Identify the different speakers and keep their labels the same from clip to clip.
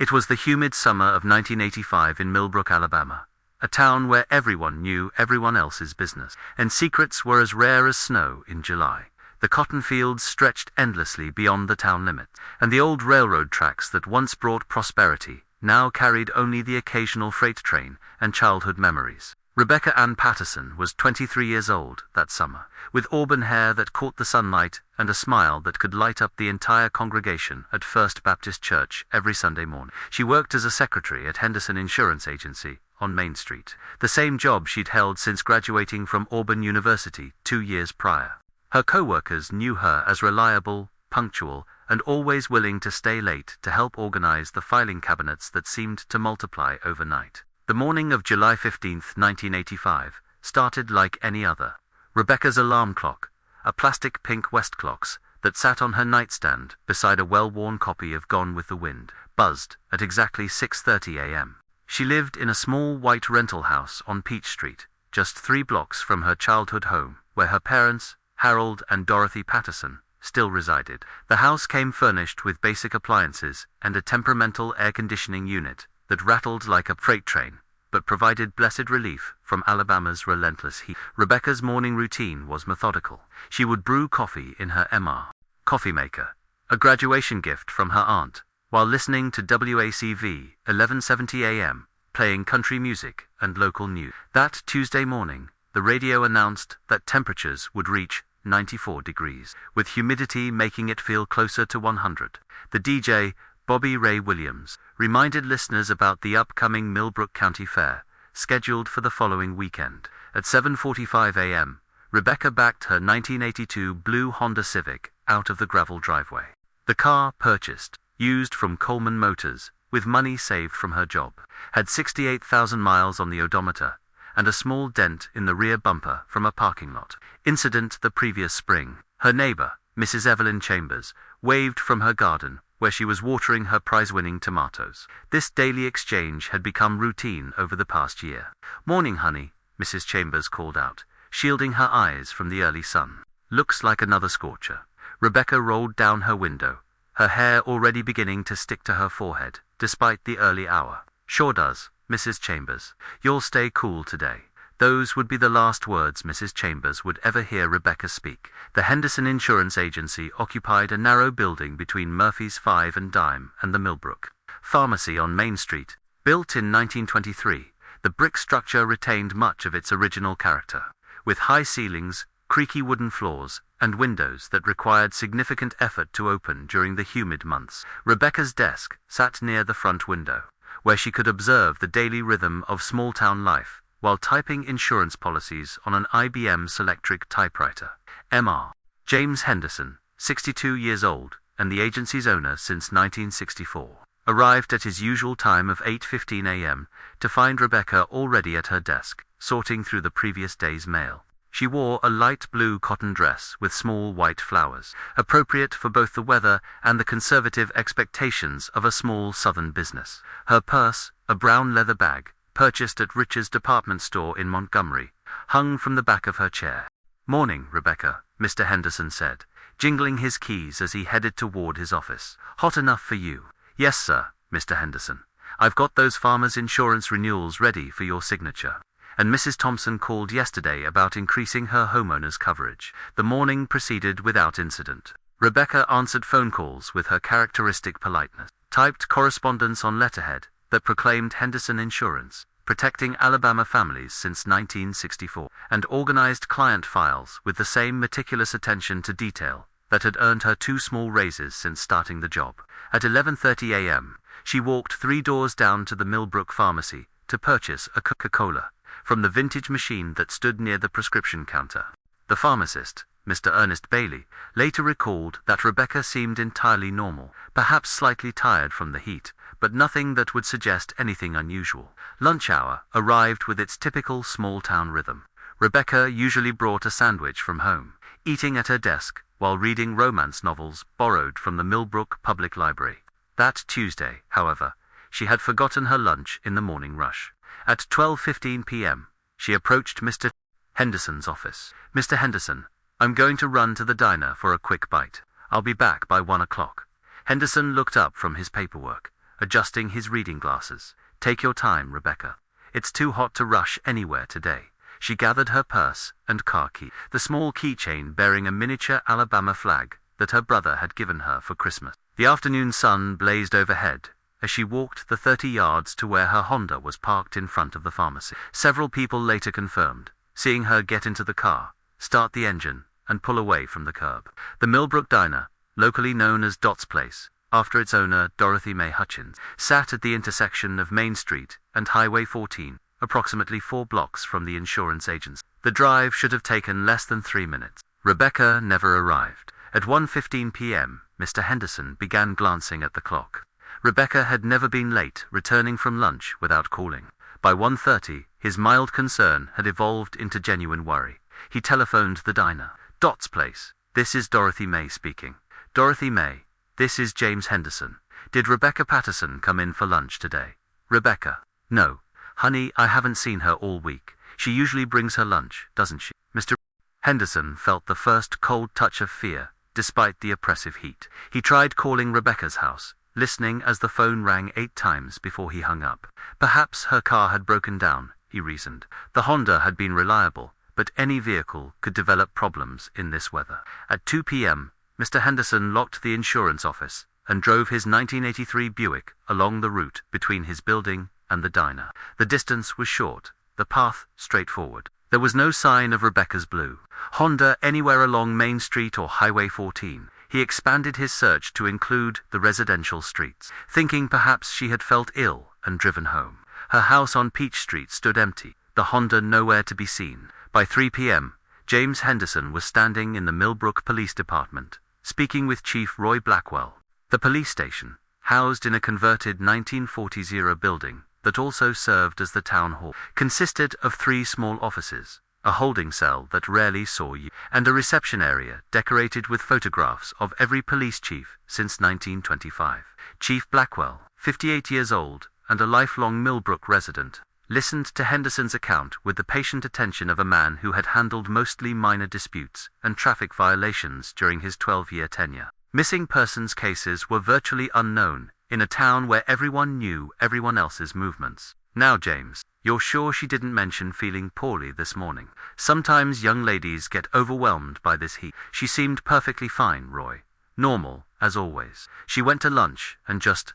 Speaker 1: It was the humid summer of 1985 in Millbrook, Alabama, a town where everyone knew everyone else's business, and secrets were as rare as snow in July. The cotton fields stretched endlessly beyond the town limits, and the old railroad tracks that once brought prosperity now carried only the occasional freight train and childhood memories. Rebecca Ann Patterson was 23 years old that summer, with auburn hair that caught the sunlight and a smile that could light up the entire congregation at First Baptist Church every Sunday morning. She worked as a secretary at Henderson Insurance Agency on Main Street, the same job she'd held since graduating from Auburn University 2 years prior. Her co-workers knew her as reliable, punctual, and always willing to stay late to help organize the filing cabinets that seemed to multiply overnight. The morning of July 15, 1985, started like any other. Rebecca's alarm clock, a plastic pink Westclox that sat on her nightstand beside a well-worn copy of Gone with the Wind, buzzed at exactly 6:30 a.m. She lived in a small white rental house on Peach Street, just 3 blocks from her childhood home, where her parents, Harold and Dorothy Patterson, still resided. The house came furnished with basic appliances and a temperamental air conditioning unit that rattled like a freight train, but provided blessed relief from Alabama's relentless heat. Rebecca's morning routine was methodical. She would brew coffee in her MR coffee maker, a graduation gift from her aunt, while listening to WACV 1170 AM, playing country music and local news. That Tuesday morning, the radio announced that temperatures would reach 94 degrees, with humidity making it feel closer to 100. The DJ, Bobby Ray Williams, reminded listeners about the upcoming Millbrook County Fair, scheduled for the following weekend. At 7:45 a.m., Rebecca backed her 1982 blue Honda Civic out of the gravel driveway. The car, purchased, used from Coleman Motors, with money saved from her job, had 68,000 miles on the odometer, and a small dent in the rear bumper from a parking lot. Incident the previous spring. Her neighbor, Mrs. Evelyn Chambers, waved from her garden, where she was watering her prize-winning tomatoes. This daily exchange had become routine over the past year. "Morning, honey," Mrs. Chambers called out, shielding her eyes from the early sun. "Looks like another scorcher." Rebecca rolled down her window, her hair already beginning to stick to her forehead, despite the early hour. "Sure does, Mrs. Chambers. You'll stay cool today." Those would be the last words Mrs. Chambers would ever hear Rebecca speak. The Henderson Insurance Agency occupied a narrow building between Murphy's 5 and Dime and the Millbrook Pharmacy on Main Street. Built in 1923, the brick structure retained much of its original character, with high ceilings, creaky wooden floors, and windows that required significant effort to open during the humid months. Rebecca's desk sat near the front window, where she could observe the daily rhythm of small-town life, while typing insurance policies on an IBM Selectric typewriter. Mr. James Henderson, 62 years old, and the agency's owner since 1964, arrived at his usual time of 8:15 a.m. to find Rebecca already at her desk, sorting through the previous day's mail. She wore a light blue cotton dress with small white flowers, appropriate for both the weather and the conservative expectations of a small southern business. Her purse, a brown leather bag, purchased at Rich's department store in Montgomery, hung from the back of her chair. "Morning, Rebecca," Mr. Henderson said, jingling his keys as he headed toward his office. "Hot enough for you?" "Yes, sir, Mr. Henderson. I've got those farmers' insurance renewals ready for your signature. And Mrs. Thompson called yesterday about increasing her homeowner's coverage." The morning proceeded without incident. Rebecca answered phone calls with her characteristic politeness, typed correspondence on letterhead that proclaimed Henderson Insurance, protecting Alabama families since 1964, and organized client files with the same meticulous attention to detail that had earned her 2 small raises since starting the job. At 11:30 a.m., she walked 3 doors down to the Millbrook Pharmacy to purchase a Coca-Cola from the vintage machine that stood near the prescription counter. The pharmacist, Mr. Ernest Bailey, later recalled that Rebecca seemed entirely normal, perhaps slightly tired from the heat, but nothing that would suggest anything unusual. Lunch hour arrived with its typical small-town rhythm. Rebecca usually brought a sandwich from home, eating at her desk while reading romance novels borrowed from the Millbrook Public Library. That Tuesday, however, she had forgotten her lunch in the morning rush. At 12:15 p.m., she approached Mr. Henderson's office. "Mr. Henderson, I'm going to run to the diner for a quick bite. I'll be back by 1 o'clock. Henderson looked up from his paperwork, adjusting his reading glasses. "Take your time, Rebecca. It's too hot to rush anywhere today." She gathered her purse and car key, the small keychain bearing a miniature Alabama flag that her brother had given her for Christmas. The afternoon sun blazed overhead as she walked the 30 yards to where her Honda was parked in front of the pharmacy. Several people later confirmed, seeing her get into the car, start the engine, and pull away from the curb. The Millbrook Diner, locally known as Dot's Place, after its owner Dorothy Mae Hutchins, sat at the intersection of Main Street and Highway 14, approximately 4 blocks from the insurance agency. The drive should have taken less than 3 minutes. Rebecca never arrived. At 1:15 p.m., Mr. Henderson began glancing at the clock. Rebecca had never been late, returning from lunch without calling. By 1:30, his mild concern had evolved into genuine worry. He telephoned the diner. "Dot's Place. This is Dorothy Mae speaking." "Dorothy Mae, this is James Henderson. Did Rebecca Patterson come in for lunch today?" "Rebecca? No. Honey, I haven't seen her all week. She usually brings her lunch, doesn't she?" Mr. Henderson felt the first cold touch of fear, despite the oppressive heat. He tried calling Rebecca's house, listening as the phone rang 8 times before he hung up. Perhaps her car had broken down, he reasoned. The Honda had been reliable, but any vehicle could develop problems in this weather. At 2 p.m., Mr. Henderson locked the insurance office and drove his 1983 Buick along the route between his building and the diner. The distance was short, the path straightforward. There was no sign of Rebecca's blue Honda anywhere along Main Street or Highway 14. He expanded his search to include the residential streets, thinking perhaps she had felt ill and driven home. Her house on Peach Street stood empty, the Honda nowhere to be seen. By 3 p.m., James Henderson was standing in the Millbrook Police Department, speaking with Chief Roy Blackwell. The police station, housed in a converted 1940s-era building that also served as the town hall, consisted of 3 small offices, a holding cell that rarely saw use, and a reception area decorated with photographs of every police chief since 1925. Chief Blackwell, 58 years old and a lifelong Millbrook resident, listened to Henderson's account with the patient attention of a man who had handled mostly minor disputes and traffic violations during his 12-year tenure. Missing persons cases were virtually unknown in a town where everyone knew everyone else's movements. "Now, James, you're sure she didn't mention feeling poorly this morning? Sometimes young ladies get overwhelmed by this heat." "She seemed perfectly fine, Roy. Normal, as always. She went to lunch and just ...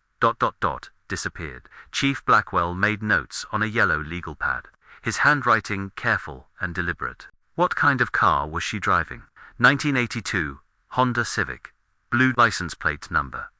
Speaker 1: disappeared." Chief Blackwell made notes on a yellow legal pad, his handwriting careful and deliberate. "What kind of car was she driving?" 1982, Honda Civic. Blue license plate number. ...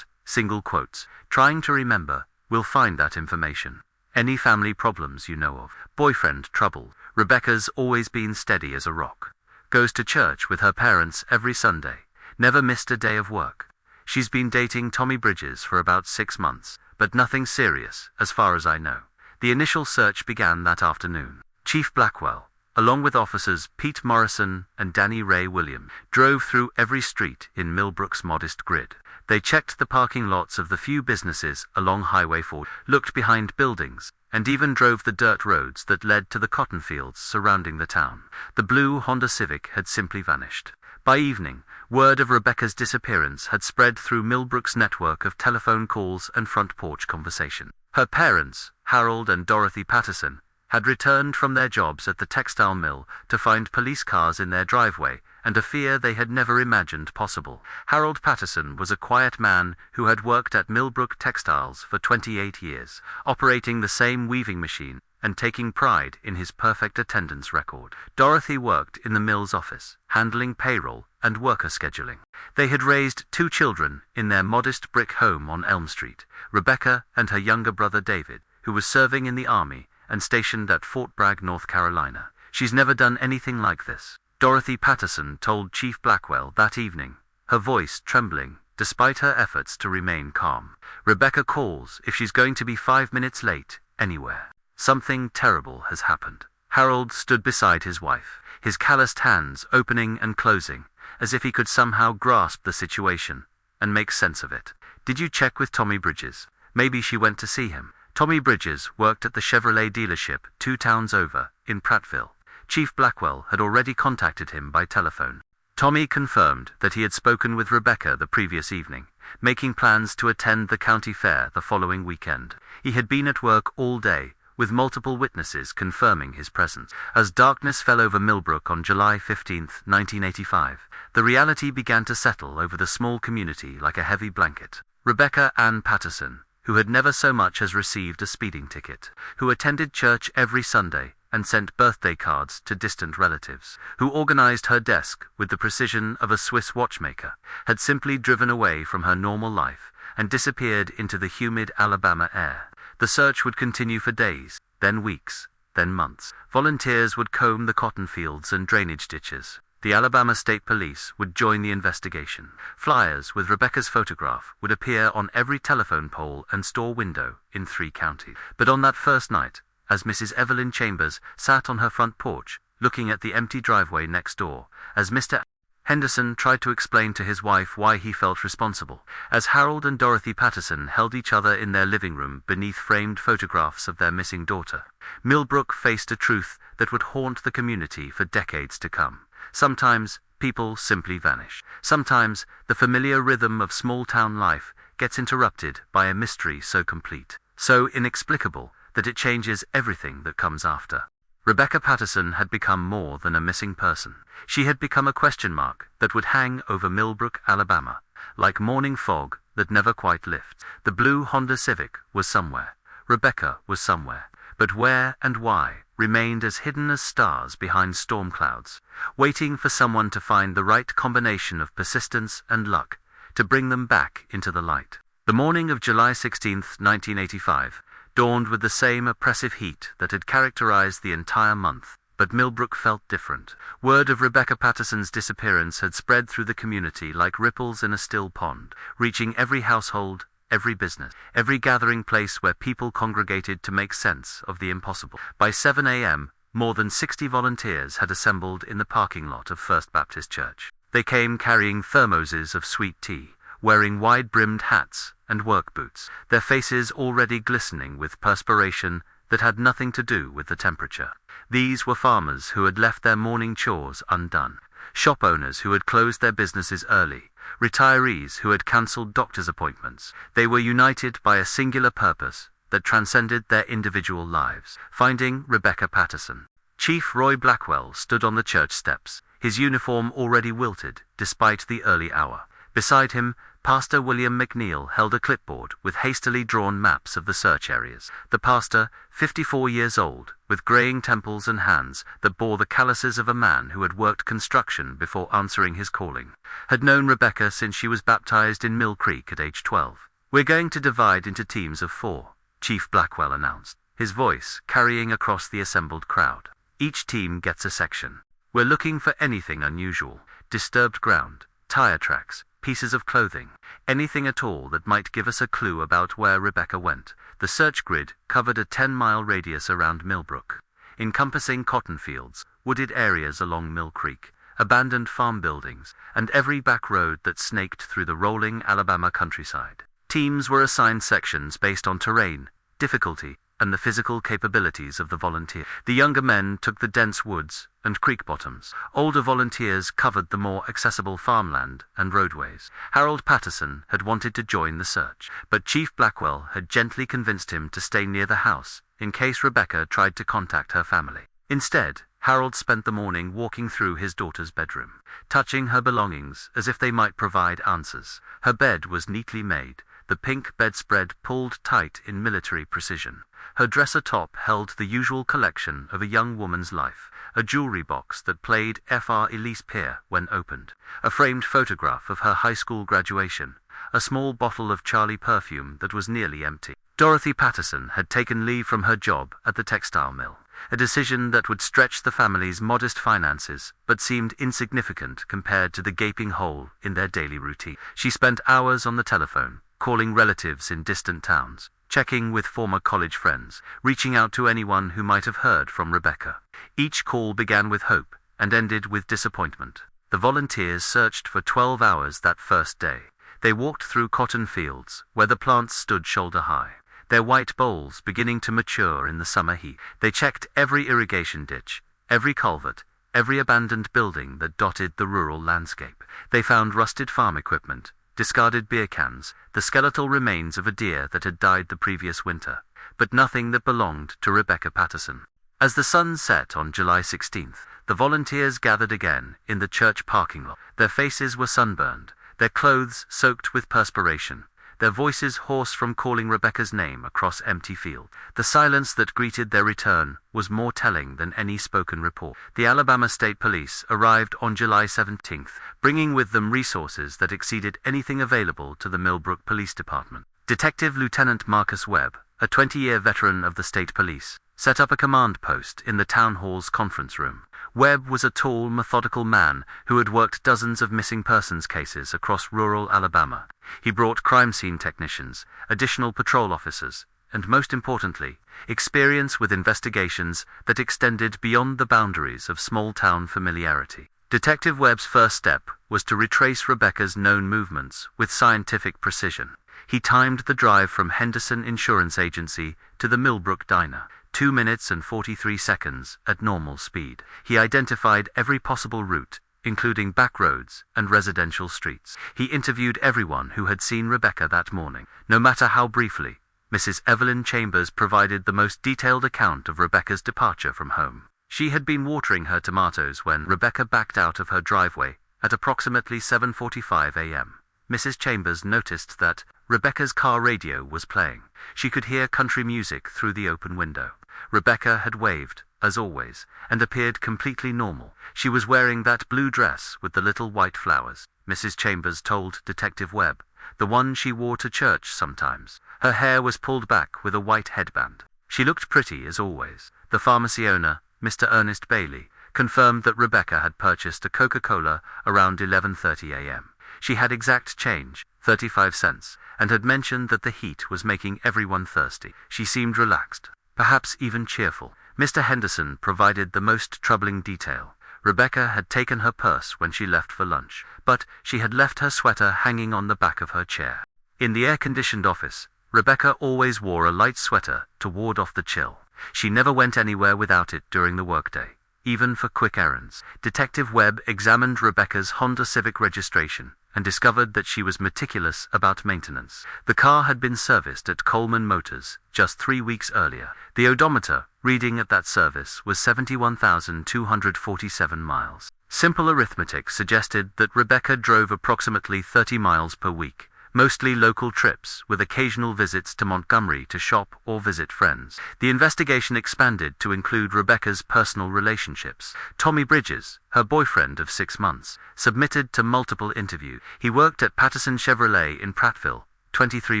Speaker 1: single quotes. "Trying to remember. We'll find that information." "Any family problems you know of?" "Boyfriend trouble. Rebecca's always been steady as a rock. Goes to church with her parents every Sunday. Never missed a day of work. She's been dating Tommy Bridges for about 6 months, but nothing serious, as far as I know." The initial search began that afternoon. Chief Blackwell, along with officers Pete Morrison and Danny Ray Williams, drove through every street in Millbrook's modest grid. They checked the parking lots of the few businesses along Highway 4, looked behind buildings, and even drove the dirt roads that led to the cotton fields surrounding the town. The blue Honda Civic had simply vanished. By evening, word of Rebecca's disappearance had spread through Millbrook's network of telephone calls and front porch conversation. Her parents, Harold and Dorothy Patterson, had returned from their jobs at the textile mill to find police cars in their driveway and a fear they had never imagined possible. Harold Patterson was a quiet man who had worked at Millbrook Textiles for 28 years, operating the same weaving machine and taking pride in his perfect attendance record. Dorothy worked in the mill's office, handling payroll and worker scheduling. They had raised 2 children in their modest brick home on Elm Street, Rebecca and her younger brother David, who was serving in the Army and stationed at Fort Bragg, North Carolina. "She's never done anything like this," Dorothy Patterson told Chief Blackwell that evening, her voice trembling despite her efforts to remain calm. "Rebecca calls if she's going to be 5 minutes late anywhere. Something terrible has happened." Harold stood beside his wife, his calloused hands opening and closing, as if he could somehow grasp the situation and make sense of it. "Did you check with Tommy Bridges? Maybe she went to see him." Tommy Bridges worked at the Chevrolet dealership 2 towns over, in Prattville. Chief Blackwell had already contacted him by telephone. Tommy confirmed that he had spoken with Rebecca the previous evening. making plans to attend the county fair the following weekend. He had been at work all day, with multiple witnesses confirming his presence. As darkness fell over Millbrook on July 15, 1985, the reality began to settle over the small community like a heavy blanket. Rebecca Ann Patterson, who had never so much as received a speeding ticket, who attended church every Sunday and sent birthday cards to distant relatives, who organized her desk with the precision of a Swiss watchmaker, had simply driven away from her normal life and disappeared into the humid Alabama air. The search would continue for days, then weeks, then months. Volunteers would comb the cotton fields and drainage ditches. The Alabama State Police would join the investigation. Flyers with Rebecca's photograph would appear on every telephone pole and store window in 3 counties. But on that first night, as Mrs. Evelyn Chambers sat on her front porch, looking at the empty driveway next door, as Mr. Henderson tried to explain to his wife why he felt responsible, as Harold and Dorothy Patterson held each other in their living room beneath framed photographs of their missing daughter, Millbrook faced a truth that would haunt the community for decades to come. Sometimes people simply vanish. Sometimes the familiar rhythm of small-town life gets interrupted by a mystery so complete, so inexplicable, that it changes everything that comes after. Rebecca Patterson had become more than a missing person. She had become a question mark that would hang over Millbrook, Alabama, like morning fog that never quite lifts. The blue Honda Civic was somewhere. Rebecca was somewhere. But where and why remained as hidden as stars behind storm clouds, waiting for someone to find the right combination of persistence and luck to bring them back into the light. The morning of July 16, 1985, dawned with the same oppressive heat that had characterized the entire month, but Millbrook felt different. Word of Rebecca Patterson's disappearance had spread through the community like ripples in a still pond, reaching every household, every business, every gathering place where people congregated to make sense of the impossible. By 7 a.m., more than 60 volunteers had assembled in the parking lot of First Baptist Church. They came carrying thermoses of sweet tea, wearing wide-brimmed hats and work boots, their faces already glistening with perspiration that had nothing to do with the temperature. These were farmers who had left their morning chores undone, shop owners who had closed their businesses early, retirees who had cancelled doctor's appointments. They were united by a singular purpose that transcended their individual lives: finding Rebecca Patterson. Chief Roy Blackwell stood on the church steps, his uniform already wilted despite the early hour. Beside him, Pastor William McNeil held a clipboard with hastily drawn maps of the search areas. The pastor, 54 years old, with graying temples and hands that bore the calluses of a man who had worked construction before answering his calling, had known Rebecca since she was baptized in Mill Creek at age 12. "We're going to divide into teams of 4, Chief Blackwell announced, his voice carrying across the assembled crowd. "Each team gets a section. We're looking for anything unusual: disturbed ground, tire tracks, pieces of clothing, anything at all that might give us a clue about where Rebecca went." The search grid covered a 10-mile radius around Millbrook, encompassing cotton fields, wooded areas along Mill Creek, abandoned farm buildings, and every back road that snaked through the rolling Alabama countryside. Teams were assigned sections based on terrain, difficulty, and the physical capabilities of the volunteer. The younger men took the dense woods and creek bottoms. Older volunteers covered the more accessible farmland and roadways. Harold Patterson had wanted to join the search, but Chief Blackwell had gently convinced him to stay near the house in case Rebecca tried to contact her family. Instead, Harold spent the morning walking through his daughter's bedroom, touching her belongings as if they might provide answers. Her bed was neatly made, the pink bedspread pulled tight in military precision. Her dresser top held the usual collection of a young woman's life: a jewelry box that played Fr. Elise Peer when opened, a framed photograph of her high school graduation, a small bottle of Charlie perfume that was nearly empty. Dorothy Patterson had taken leave from her job at the textile mill, a decision that would stretch the family's modest finances but seemed insignificant compared to the gaping hole in their daily routine. She spent hours on the telephone, calling relatives in distant towns, checking with former college friends, reaching out to anyone who might have heard from Rebecca. Each call began with hope and ended with disappointment. The volunteers searched for 12 hours that first day. They walked through cotton fields where the plants stood shoulder high, their white bolls beginning to mature in the summer heat. They checked every irrigation ditch, every culvert, every abandoned building that dotted the rural landscape. They found rusted farm equipment, discarded beer cans, the skeletal remains of a deer that had died the previous winter, but nothing that belonged to Rebecca Patterson. As the sun set on July 16th, the volunteers gathered again in the church parking lot. Their faces were sunburned, their clothes soaked with perspiration, their voices hoarse from calling Rebecca's name across empty field. The silence that greeted their return was more telling than any spoken report. The Alabama State Police arrived on July 17th, bringing with them resources that exceeded anything available to the Millbrook Police Department. Detective Lieutenant Marcus Webb, a 20-year veteran of the state police, set up a command post in the town hall's conference room. Webb was a tall, methodical man who had worked dozens of missing persons cases across rural Alabama. He brought crime scene technicians, additional patrol officers, and most importantly, experience with investigations that extended beyond the boundaries of small-town familiarity. Detective Webb's first step was to retrace Rebecca's known movements with scientific precision. He timed the drive from Henderson Insurance Agency to the Millbrook Diner, 2 minutes and 43 seconds at normal speed. He identified every possible route, including back roads and residential streets. He interviewed everyone who had seen Rebecca that morning. No matter how briefly, Mrs. Evelyn Chambers provided the most detailed account of Rebecca's departure from home. She had been watering her tomatoes when Rebecca backed out of her driveway at approximately 7:45 a.m. Mrs. Chambers noticed that Rebecca's car radio was playing. She could hear country music through the open window. Rebecca had waved, as always, and appeared completely normal. She was wearing that blue dress with the little white flowers, Mrs. Chambers told Detective Webb, the one she wore to church sometimes. Her hair was pulled back with a white headband. She looked pretty as always. The pharmacy owner, Mr. Ernest Bailey, confirmed that Rebecca had purchased a Coca-Cola around 11:30 a.m. She had exact change, 35 cents, and had mentioned that the heat was making everyone thirsty. She seemed relaxed, perhaps even cheerful. Mr. Henderson provided the most troubling detail. Rebecca had taken her purse when she left for lunch, but she had left her sweater hanging on the back of her chair. In the air-conditioned office, Rebecca always wore a light sweater to ward off the chill. She never went anywhere without it during the workday, even for quick errands. Detective Webb examined Rebecca's Honda Civic registration and discovered that she was meticulous about maintenance. The car had been serviced at Coleman Motors just 3 weeks earlier. The odometer reading at that service was 71,247 miles. Simple arithmetic suggested that Rebecca drove approximately 30 miles per week, mostly local trips, with occasional visits to Montgomery to shop or visit friends. The investigation expanded to include Rebecca's personal relationships. Tommy Bridges, her boyfriend of 6 months, submitted to multiple interviews. He worked at Patterson Chevrolet in Prattville, 23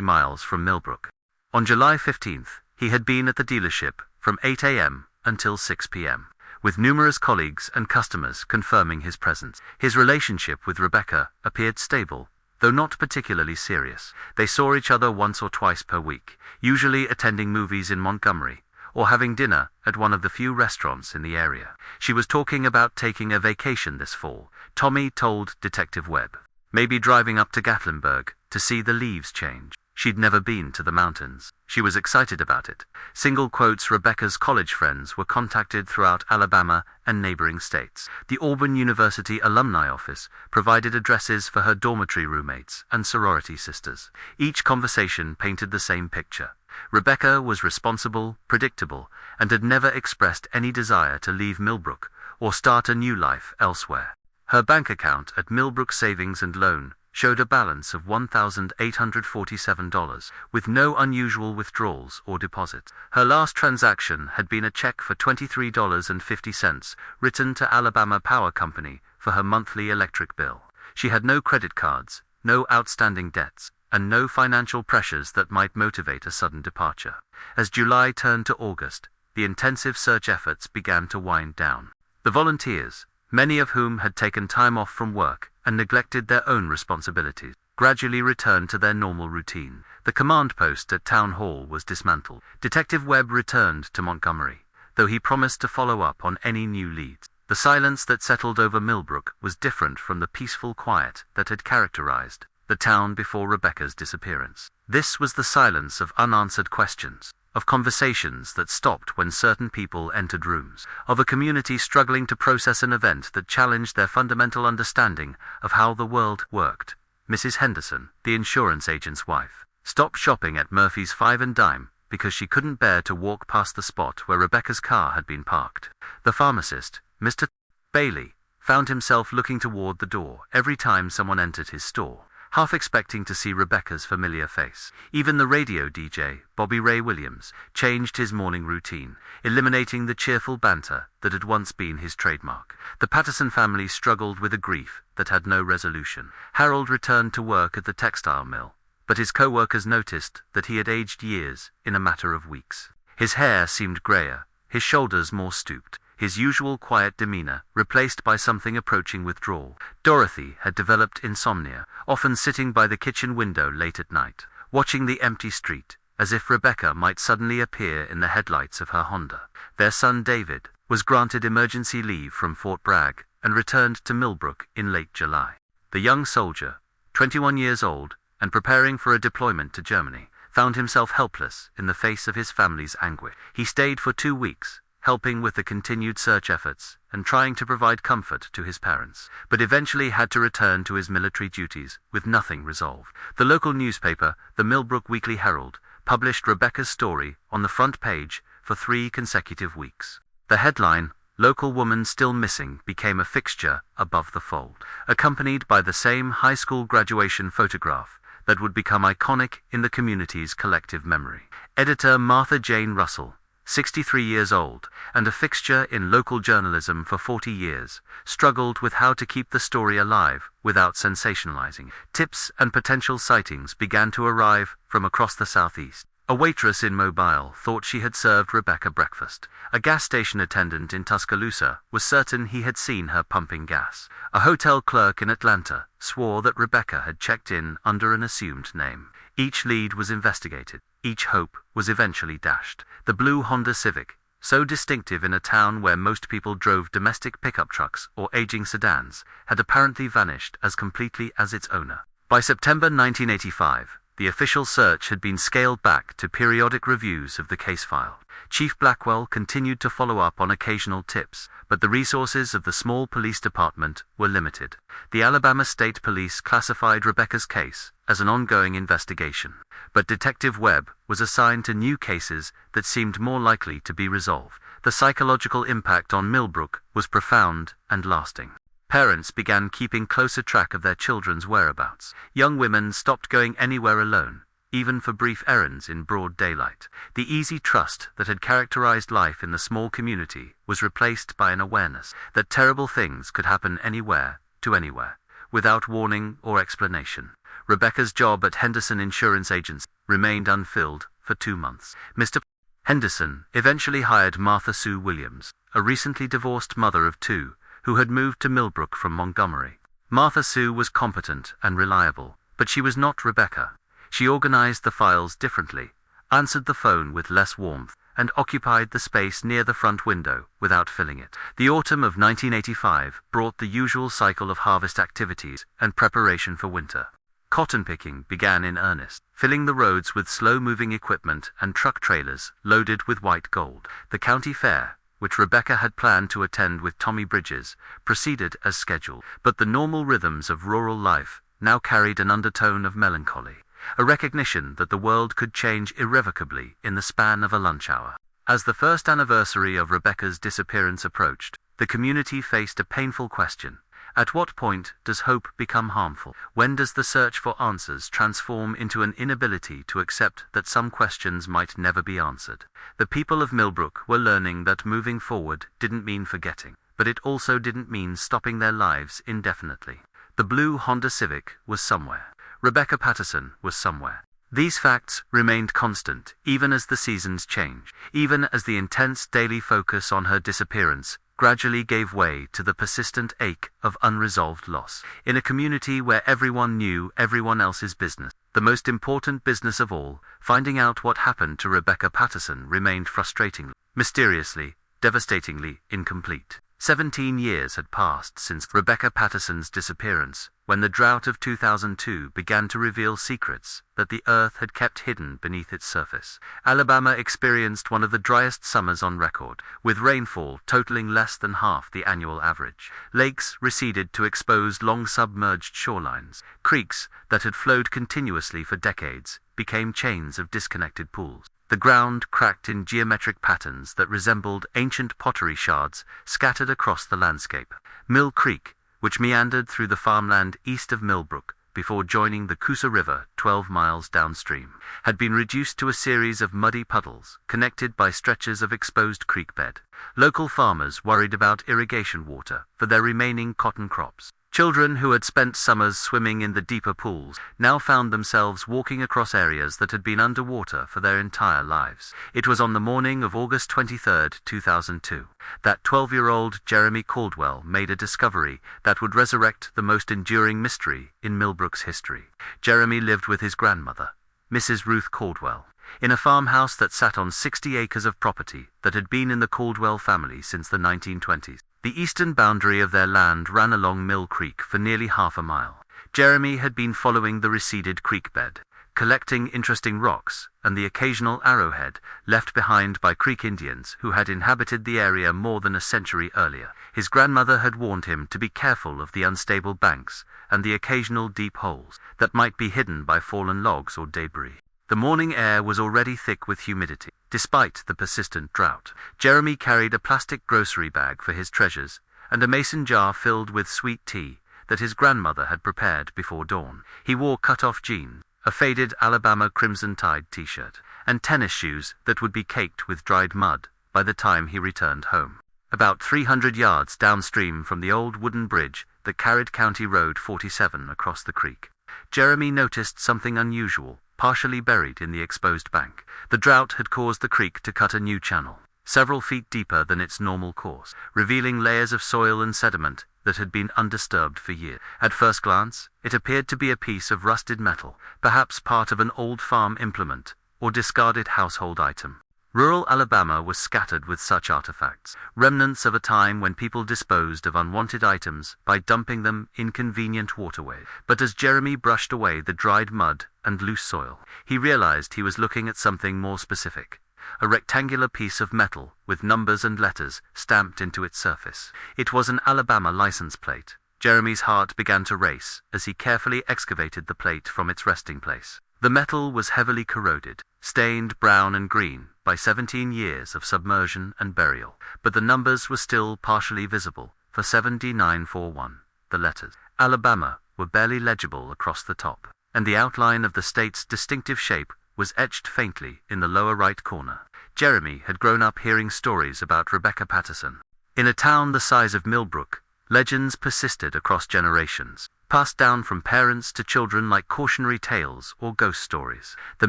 Speaker 1: miles from Millbrook. On July 15th, he had been at the dealership from 8 a.m. until 6 p.m., with numerous colleagues and customers confirming his presence. His relationship with Rebecca appeared stable, though not particularly serious. They saw each other once or twice per week, usually attending movies in Montgomery, or having dinner at one of the few restaurants in the area. She was talking about taking a vacation this fall, Tommy told Detective Webb. Maybe driving up to Gatlinburg to see the leaves change. She'd never been to the mountains. She was excited about it. Single quotes Rebecca's college friends were contacted throughout Alabama and neighboring states. The Auburn University Alumni Office provided addresses for her dormitory roommates and sorority sisters. Each conversation painted the same picture. Rebecca was responsible, predictable, and had never expressed any desire to leave Millbrook or start a new life elsewhere. Her bank account at Millbrook Savings and Loan showed a balance of $1,847, with no unusual withdrawals or deposits. Her last transaction had been a check for $23.50 written to Alabama Power Company for her monthly electric bill. She had no credit cards, no outstanding debts, and no financial pressures that might motivate a sudden departure. As July turned to August, the intensive search efforts began to wind down. The volunteers, many of whom had taken time off from work and neglected their own responsibilities, gradually returned to their normal routine. The command post at Town Hall was dismantled. Detective Webb returned to Montgomery, though he promised to follow up on any new leads. The silence that settled over Millbrook was different from the peaceful quiet that had characterized the town before Rebecca's disappearance. This was the silence of unanswered questions, of conversations that stopped when certain people entered rooms, of a community struggling to process an event that challenged their fundamental understanding of how the world worked. Mrs. Henderson, the insurance agent's wife, stopped shopping at Murphy's Five and Dime because she couldn't bear to walk past the spot where Rebecca's car had been parked. The pharmacist, Mr. Bailey, found himself looking toward the door every time someone entered his store, half expecting to see Rebecca's familiar face. Even the radio DJ, Bobby Ray Williams, changed his morning routine, eliminating the cheerful banter that had once been his trademark. The Patterson family struggled with a grief that had no resolution. Harold returned to work at the textile mill, but his co-workers noticed that he had aged years in a matter of weeks. His hair seemed grayer, his shoulders more stooped, his usual quiet demeanor replaced by something approaching withdrawal. Dorothy had developed insomnia, often sitting by the kitchen window late at night, watching the empty street, as if Rebecca might suddenly appear in the headlights of her Honda. Their son David was granted emergency leave from Fort Bragg and returned to Millbrook in late July. The young soldier, 21 years old, and preparing for a deployment to Germany, found himself helpless in the face of his family's anguish. He stayed for 2 weeks, helping with the continued search efforts and trying to provide comfort to his parents, but eventually had to return to his military duties with nothing resolved. The local newspaper, the Millbrook Weekly Herald, published Rebecca's story on the front page for 3 consecutive weeks. The headline, "Local Woman Still Missing," became a fixture above the fold, accompanied by the same high school graduation photograph that would become iconic in the community's collective memory. Editor Martha Jane Russell, 63 years old, and a fixture in local journalism for 40 years, struggled with how to keep the story alive without sensationalizing. Tips and potential sightings began to arrive from across the southeast. A waitress in Mobile thought she had served Rebecca breakfast. A gas station attendant in Tuscaloosa was certain he had seen her pumping gas. A hotel clerk in Atlanta swore that Rebecca had checked in under an assumed name. Each lead was investigated. Each hope was eventually dashed. The blue Honda Civic, so distinctive in a town where most people drove domestic pickup trucks or aging sedans, had apparently vanished as completely as its owner. By September 1985, the official search had been scaled back to periodic reviews of the case file. Chief Blackwell continued to follow up on occasional tips, but the resources of the small police department were limited. The Alabama State Police classified Rebecca's case as an ongoing investigation, but Detective Webb was assigned to new cases that seemed more likely to be resolved. The psychological impact on Millbrook was profound and lasting. Parents began keeping closer track of their children's whereabouts. Young women stopped going anywhere alone, even for brief errands in broad daylight. The easy trust that had characterized life in the small community was replaced by an awareness that terrible things could happen anywhere, to anywhere, without warning or explanation. Rebecca's job at Henderson Insurance Agency remained unfilled for 2 months. Mr. Henderson eventually hired Martha Sue Williams, a recently divorced mother of 2, who had moved to Millbrook from Montgomery. Martha Sue was competent and reliable, but she was not Rebecca. She organized the files differently, answered the phone with less warmth, and occupied the space near the front window without filling it. The autumn of 1985 brought the usual cycle of harvest activities and preparation for winter. Cotton picking began in earnest, filling the roads with slow-moving equipment and truck trailers loaded with white gold. The county fair, which Rebecca had planned to attend with Tommy Bridges, proceeded as scheduled, but the normal rhythms of rural life now carried an undertone of melancholy, a recognition that the world could change irrevocably in the span of a lunch hour. As the first anniversary of Rebecca's disappearance approached, the community faced a painful question. At what point does hope become harmful? When does the search for answers transform into an inability to accept that some questions might never be answered? The people of Millbrook were learning that moving forward didn't mean forgetting, but it also didn't mean stopping their lives indefinitely. The blue Honda Civic was somewhere. Rebecca Patterson was somewhere. These facts remained constant, even as the seasons changed, even as the intense daily focus on her disappearance gradually gave way to the persistent ache of unresolved loss. In a community where everyone knew everyone else's business, the most important business of all, finding out what happened to Rebecca Patterson remained frustratingly, mysteriously, devastatingly incomplete. 17 years had passed since Rebecca Patterson's disappearance, when the drought of 2002 began to reveal secrets that the earth had kept hidden beneath its surface. Alabama experienced one of the driest summers on record, with rainfall totaling less than half the annual average. Lakes receded to expose long-submerged shorelines. Creeks that had flowed continuously for decades became chains of disconnected pools. The ground cracked in geometric patterns that resembled ancient pottery shards scattered across the landscape. Mill Creek, which meandered through the farmland east of Millbrook before joining the Coosa River 12 miles downstream, had been reduced to a series of muddy puddles connected by stretches of exposed creek bed. Local farmers worried about irrigation water for their remaining cotton crops. Children who had spent summers swimming in the deeper pools now found themselves walking across areas that had been underwater for their entire lives. It was on the morning of August 23, 2002, that 12-year-old Jeremy Caldwell made a discovery that would resurrect the most enduring mystery in Millbrook's history. Jeremy lived with his grandmother, Mrs. Ruth Caldwell, in a farmhouse that sat on 60 acres of property that had been in the Caldwell family since the 1920s. The eastern boundary of their land ran along Mill Creek for nearly half a mile. Jeremy had been following the receded creek bed, collecting interesting rocks and the occasional arrowhead left behind by Creek Indians who had inhabited the area more than a century earlier. His grandmother had warned him to be careful of the unstable banks and the occasional deep holes that might be hidden by fallen logs or debris. The morning air was already thick with humidity. Despite the persistent drought, Jeremy carried a plastic grocery bag for his treasures and a mason jar filled with sweet tea that his grandmother had prepared before dawn. He wore cut-off jeans, a faded Alabama Crimson Tide t-shirt, and tennis shoes that would be caked with dried mud by the time he returned home. About 300 yards downstream from the old wooden bridge that carried County Road 47 across the creek, Jeremy noticed something unusual, partially buried in the exposed bank. The drought had caused the creek to cut a new channel, several feet deeper than its normal course, revealing layers of soil and sediment that had been undisturbed for years. At first glance, it appeared to be a piece of rusted metal, perhaps part of an old farm implement or discarded household item. Rural Alabama was scattered with such artifacts, remnants of a time when people disposed of unwanted items by dumping them in convenient waterways. But as Jeremy brushed away the dried mud and loose soil, he realized he was looking at something more specific. A rectangular piece of metal with numbers and letters stamped into its surface. It was an Alabama license plate. Jeremy's heart began to race as he carefully excavated the plate from its resting place. The metal was heavily corroded, stained brown and green by 17 years of submersion and burial, but the numbers were still partially visible for 7941. The letters Alabama were barely legible across the top, and the outline of the state's distinctive shape was etched faintly in the lower right corner. Jeremy had grown up hearing stories about Rebecca Patterson. In a town the size of Millbrook, legends persisted across generations, passed down from parents to children like cautionary tales or ghost stories. The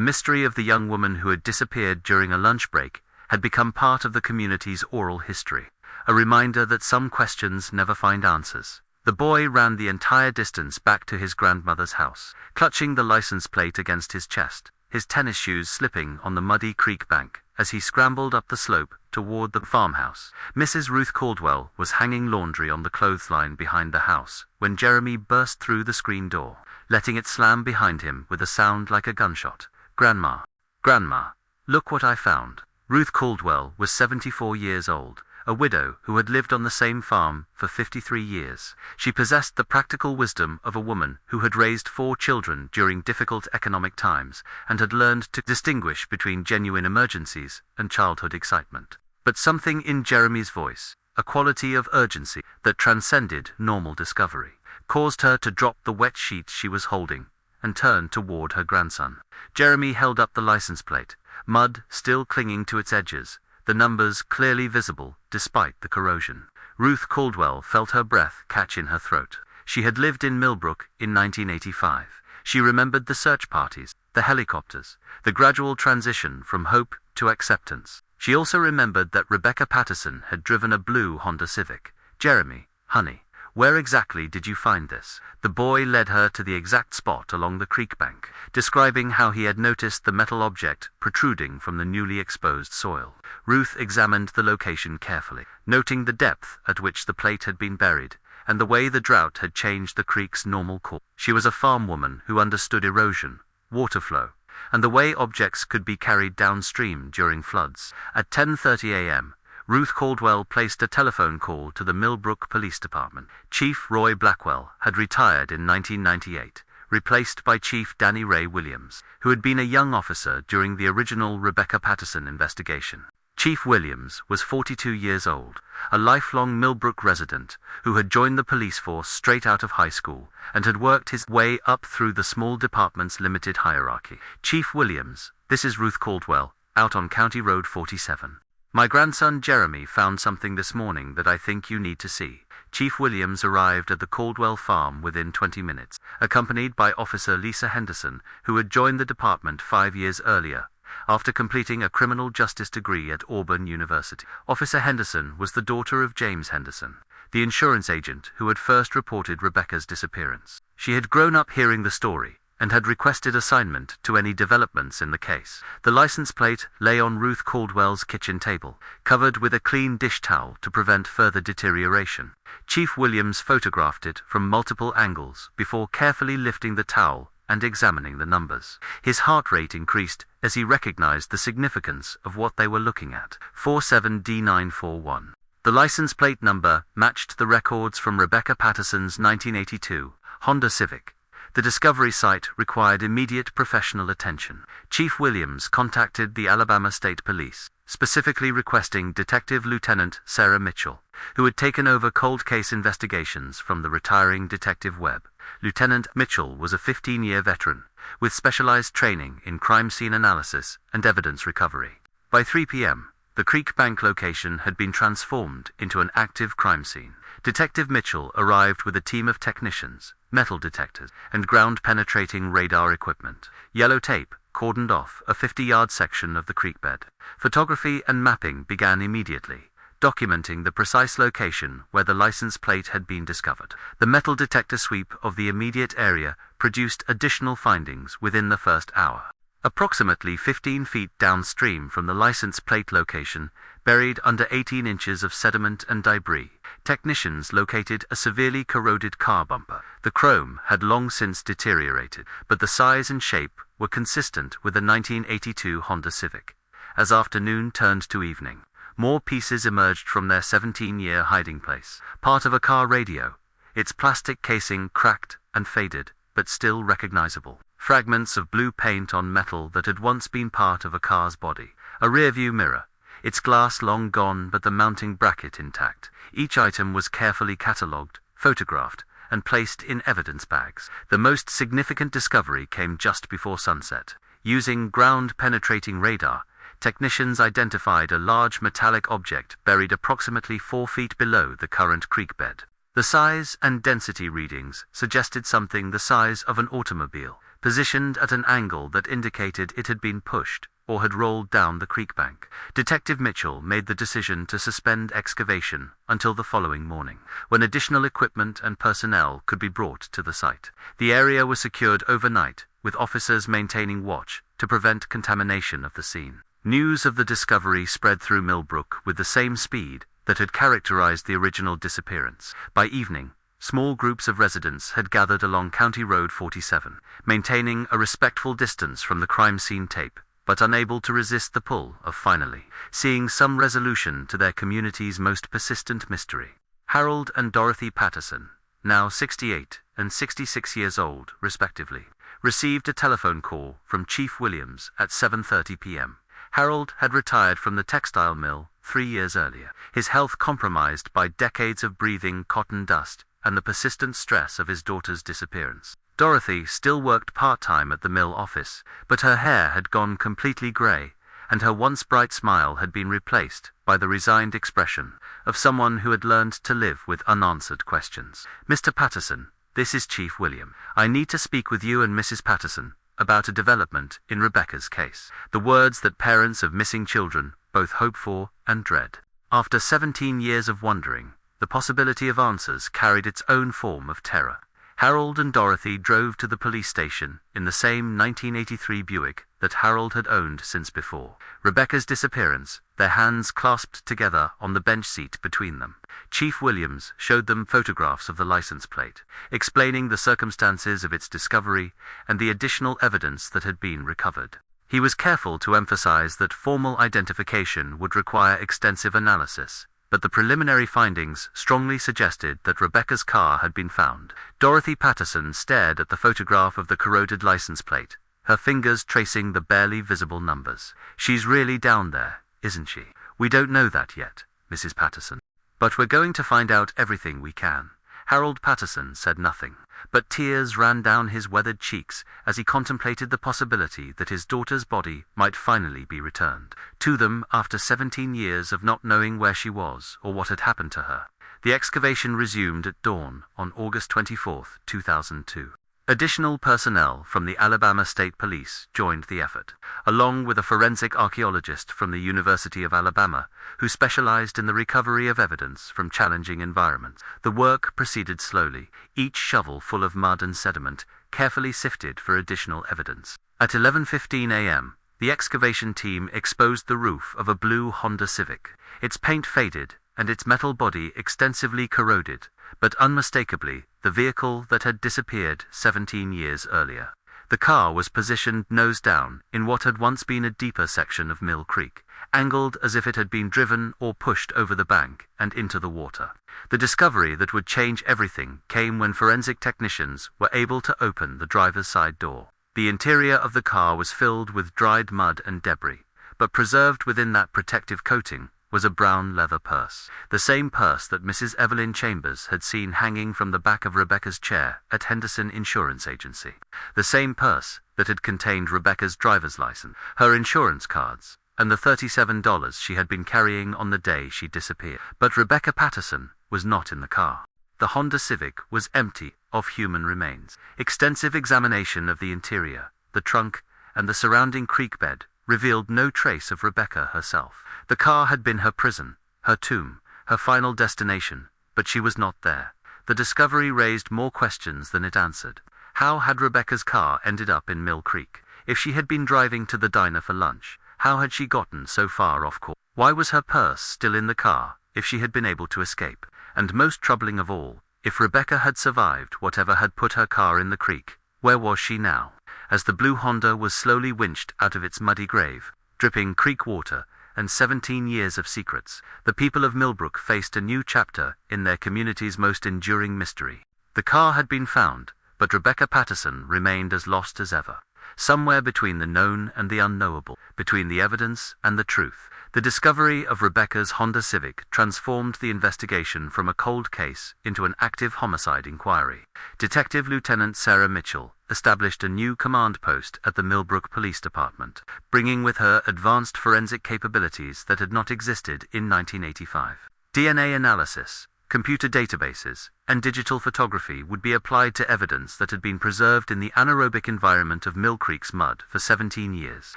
Speaker 1: mystery of the young woman who had disappeared during a lunch break had become part of the community's oral history, a reminder that some questions never find answers. The boy ran the entire distance back to his grandmother's house, clutching the license plate against his chest, his tennis shoes slipping on the muddy creek bank as he scrambled up the slope toward the farmhouse. Mrs. Ruth Caldwell was hanging laundry on the clothesline behind the house when Jeremy burst through the screen door, letting it slam behind him with a sound like a gunshot. "Grandma, Grandma, look what I found." Ruth Caldwell was 74 years old, a widow who had lived on the same farm for 53 years. She possessed the practical wisdom of a woman who had raised 4 children during difficult economic times and had learned to distinguish between genuine emergencies and childhood excitement. But something in Jeremy's voice, a quality of urgency that transcended normal discovery, caused her to drop the wet sheet she was holding and turn toward her grandson. Jeremy held up the license plate, mud still clinging to its edges, the numbers clearly visible despite the corrosion. Ruth Caldwell felt her breath catch in her throat. She had lived in Millbrook in 1985. She remembered the search parties, the helicopters, the gradual transition from hope to acceptance. She also remembered that Rebecca Patterson had driven a blue Honda Civic. "Jeremy, honey, Where exactly did you find this? The boy led her to the exact spot along the creek bank, describing how he had noticed the metal object protruding from the newly exposed soil. Ruth examined the location carefully, noting the depth at which the plate had been buried, and the way the drought had changed the creek's normal course. She was a farm woman who understood erosion, water flow, and the way objects could be carried downstream during floods. At 10:30 a.m., Ruth Caldwell placed a telephone call to the Millbrook Police Department. Chief Roy Blackwell had retired in 1998, replaced by Chief Danny Ray Williams, who had been a young officer during the original Rebecca Patterson investigation. Chief Williams was 42 years old, a lifelong Millbrook resident who had joined the police force straight out of high school and had worked his way up through the small department's limited hierarchy. Chief Williams, this is Ruth Caldwell, out on County Road 47. My grandson Jeremy found something this morning that I think you need to see. Chief Williams arrived at the Caldwell farm within 20 minutes, accompanied by Officer Lisa Henderson, who had joined the department 5 years earlier, after completing a criminal justice degree at Auburn University. Officer Henderson was the daughter of James Henderson, the insurance agent who had first reported Rebecca's disappearance. She had grown up hearing the story, and had requested assignment to any developments in the case. The license plate lay on Ruth Caldwell's kitchen table, covered with a clean dish towel to prevent further deterioration. Chief Williams photographed it from multiple angles before carefully lifting the towel and examining the numbers. His heart rate increased as he recognized the significance of what they were looking at. 47D941. The license plate number matched the records from Rebecca Patterson's 1982 Honda Civic. The discovery site required immediate professional attention. Chief Williams contacted the Alabama State Police, specifically requesting Detective Lieutenant Sarah Mitchell, who had taken over cold case investigations from the retiring Detective Webb. Lieutenant Mitchell was a 15-year veteran, with specialized training in crime scene analysis and evidence recovery. By 3 p.m., the creek bank location had been transformed into an active crime scene. Detective Mitchell arrived with a team of technicians, metal detectors, and ground-penetrating radar equipment. Yellow tape cordoned off a 50-yard section of the creek bed. Photography and mapping began immediately, documenting the precise location where the license plate had been discovered. The metal detector sweep of the immediate area produced additional findings within the first hour. Approximately 15 feet downstream from the license plate location, buried under 18 inches of sediment and debris, technicians located a severely corroded car bumper. The chrome had long since deteriorated, but the size and shape were consistent with the 1982 Honda Civic. As afternoon turned to evening, more pieces emerged from their 17-year hiding place. Part of a car radio, its plastic casing cracked and faded, but still recognizable. Fragments of blue paint on metal that had once been part of a car's body. A rearview mirror, its glass long gone but the mounting bracket intact. Each item was carefully catalogued, photographed, and placed in evidence bags. The most significant discovery came just before sunset. Using ground-penetrating radar, technicians identified a large metallic object buried approximately 4 feet below the current creek bed. The size and density readings suggested something the size of an automobile, positioned at an angle that indicated it had been pushed or had rolled down the creek bank. Detective Mitchell made the decision to suspend excavation until the following morning, when additional equipment and personnel could be brought to the site. The area was secured overnight, with officers maintaining watch to prevent contamination of the scene. News of the discovery spread through Millbrook with the same speed that had characterized the original disappearance. By evening, small groups of residents had gathered along County Road 47, maintaining a respectful distance from the crime scene tape, but unable to resist the pull of finally seeing some resolution to their community's most persistent mystery. Harold and Dorothy Patterson, now 68 and 66 years old, respectively, received a telephone call from Chief Williams at 7:30 p.m. Harold had retired from the textile mill 3 years earlier, his health compromised by decades of breathing cotton dust and the persistent stress of his daughter's disappearance. Dorothy still worked part-time at the mill office, but her hair had gone completely grey, and her once bright smile had been replaced by the resigned expression of someone who had learned to live with unanswered questions. "Mr. Patterson, this is Chief William. I need to speak with you and Mrs. Patterson about a development in Rebecca's case." The words that parents of missing children both hope for and dread. After 17 years of wondering, the possibility of answers carried its own form of terror. Harold and Dorothy drove to the police station in the same 1983 Buick that Harold had owned since before. Rebecca's disappearance, their hands clasped together on the bench seat between them. Chief Williams showed them photographs of the license plate, explaining the circumstances of its discovery and the additional evidence that had been recovered. He was careful to emphasize that formal identification would require extensive analysis, but the preliminary findings strongly suggested that Rebecca's car had been found. Dorothy Patterson stared at the photograph of the corroded license plate, her fingers tracing the barely visible numbers. "She's really down there, isn't she?" "We don't know that yet, Mrs. Patterson. But we're going to find out everything we can." Harold Patterson said nothing, but tears ran down his weathered cheeks as he contemplated the possibility that his daughter's body might finally be returned to them after 17 years of not knowing where she was or what had happened to her. The excavation resumed at dawn on August 24, 2002. Additional personnel from the Alabama State Police joined the effort, along with a forensic archaeologist from the University of Alabama, who specialized in the recovery of evidence from challenging environments. The work proceeded slowly, each shovel full of mud and sediment, carefully sifted for additional evidence. At 11:15 a.m., the excavation team exposed the roof of a blue Honda Civic, its paint faded and its metal body extensively corroded, but unmistakably the vehicle that had disappeared 17 years earlier. The car was positioned nose down in what had once been a deeper section of Mill Creek, angled as if it had been driven or pushed over the bank and into the water. The discovery that would change everything came when forensic technicians were able to open the driver's side door. The interior of the car was filled with dried mud and debris, but preserved within that protective coating was a brown leather purse, the same purse that Mrs. Evelyn Chambers had seen hanging from the back of Rebecca's chair at Henderson Insurance Agency, the same purse that had contained Rebecca's driver's license, her insurance cards, and the $37 she had been carrying on the day she disappeared. But Rebecca Patterson was not in the car. The Honda Civic was empty of human remains. Extensive examination of the interior, the trunk, and the surrounding creek bed revealed no trace of Rebecca herself. The car had been her prison, her tomb, her final destination, but she was not there. The discovery raised more questions than it answered. How had Rebecca's car ended up in Mill Creek? If she had been driving to the diner for lunch, how had she gotten so far off course? Why was her purse still in the car if she had been able to escape? And most troubling of all, if Rebecca had survived whatever had put her car in the creek, where was she now? As the blue Honda was slowly winched out of its muddy grave, dripping creek water, and 17 years of secrets, the people of Millbrook faced a new chapter in their community's most enduring mystery. The car had been found, but Rebecca Patterson remained as lost as ever. Somewhere between the known and the unknowable, between the evidence and the truth, the discovery of Rebecca's Honda Civic transformed the investigation from a cold case into an active homicide inquiry. Detective Lieutenant Sarah Mitchell established a new command post at the Millbrook Police Department, bringing with her advanced forensic capabilities that had not existed in 1985. DNA analysis, computer databases, and digital photography would be applied to evidence that had been preserved in the anaerobic environment of Mill Creek's mud for 17 years.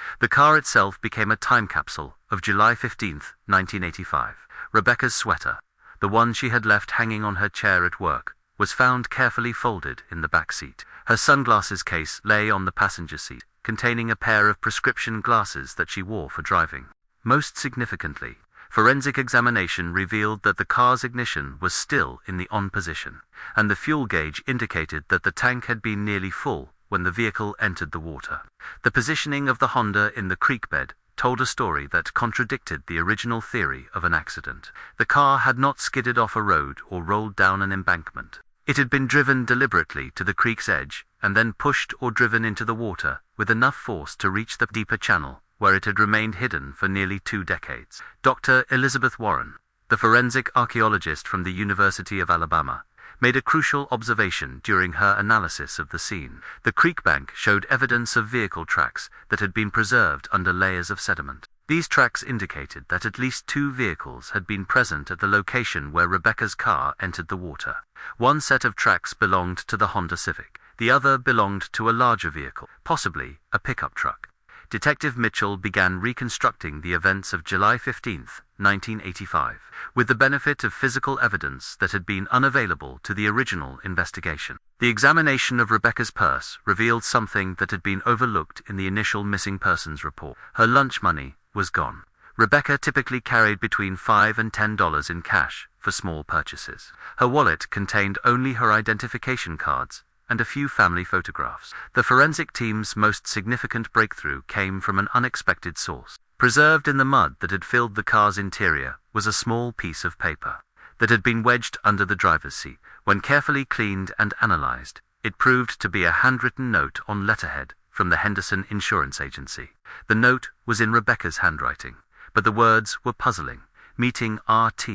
Speaker 1: The car itself became a time capsule of July 15, 1985. Rebecca's sweater, the one she had left hanging on her chair at work, was found carefully folded in the back seat. Her sunglasses case lay on the passenger seat, containing a pair of prescription glasses that she wore for driving. Most significantly, forensic examination revealed that the car's ignition was still in the on position, and the fuel gauge indicated that the tank had been nearly full when the vehicle entered the water. The positioning of the Honda in the creek bed told a story that contradicted the original theory of an accident. The car had not skidded off a road or rolled down an embankment. It had been driven deliberately to the creek's edge and then pushed or driven into the water with enough force to reach the deeper channel, where it had remained hidden for nearly 2 decades. Dr. Elizabeth Warren, the forensic archaeologist from the University of Alabama, made a crucial observation during her analysis of the scene. The creek bank showed evidence of vehicle tracks that had been preserved under layers of sediment. These tracks indicated that at least 2 vehicles had been present at the location where Rebecca's car entered the water. One set of tracks belonged to the Honda Civic. The other belonged to a larger vehicle, possibly a pickup truck. Detective Mitchell began reconstructing the events of July 15, 1985, with the benefit of physical evidence that had been unavailable to the original investigation. The examination of Rebecca's purse revealed something that had been overlooked in the initial missing persons report. Her lunch money was gone. Rebecca typically carried between $5 and $10 in cash for small purchases. Her wallet contained only her identification cards and a few family photographs. The forensic team's most significant breakthrough came from an unexpected source. Preserved in the mud that had filled the car's interior was a small piece of paper that had been wedged under the driver's seat. When carefully cleaned and analyzed, it proved to be a handwritten note on letterhead from the Henderson Insurance Agency. The note was in Rebecca's handwriting, but the words were puzzling. Meeting RT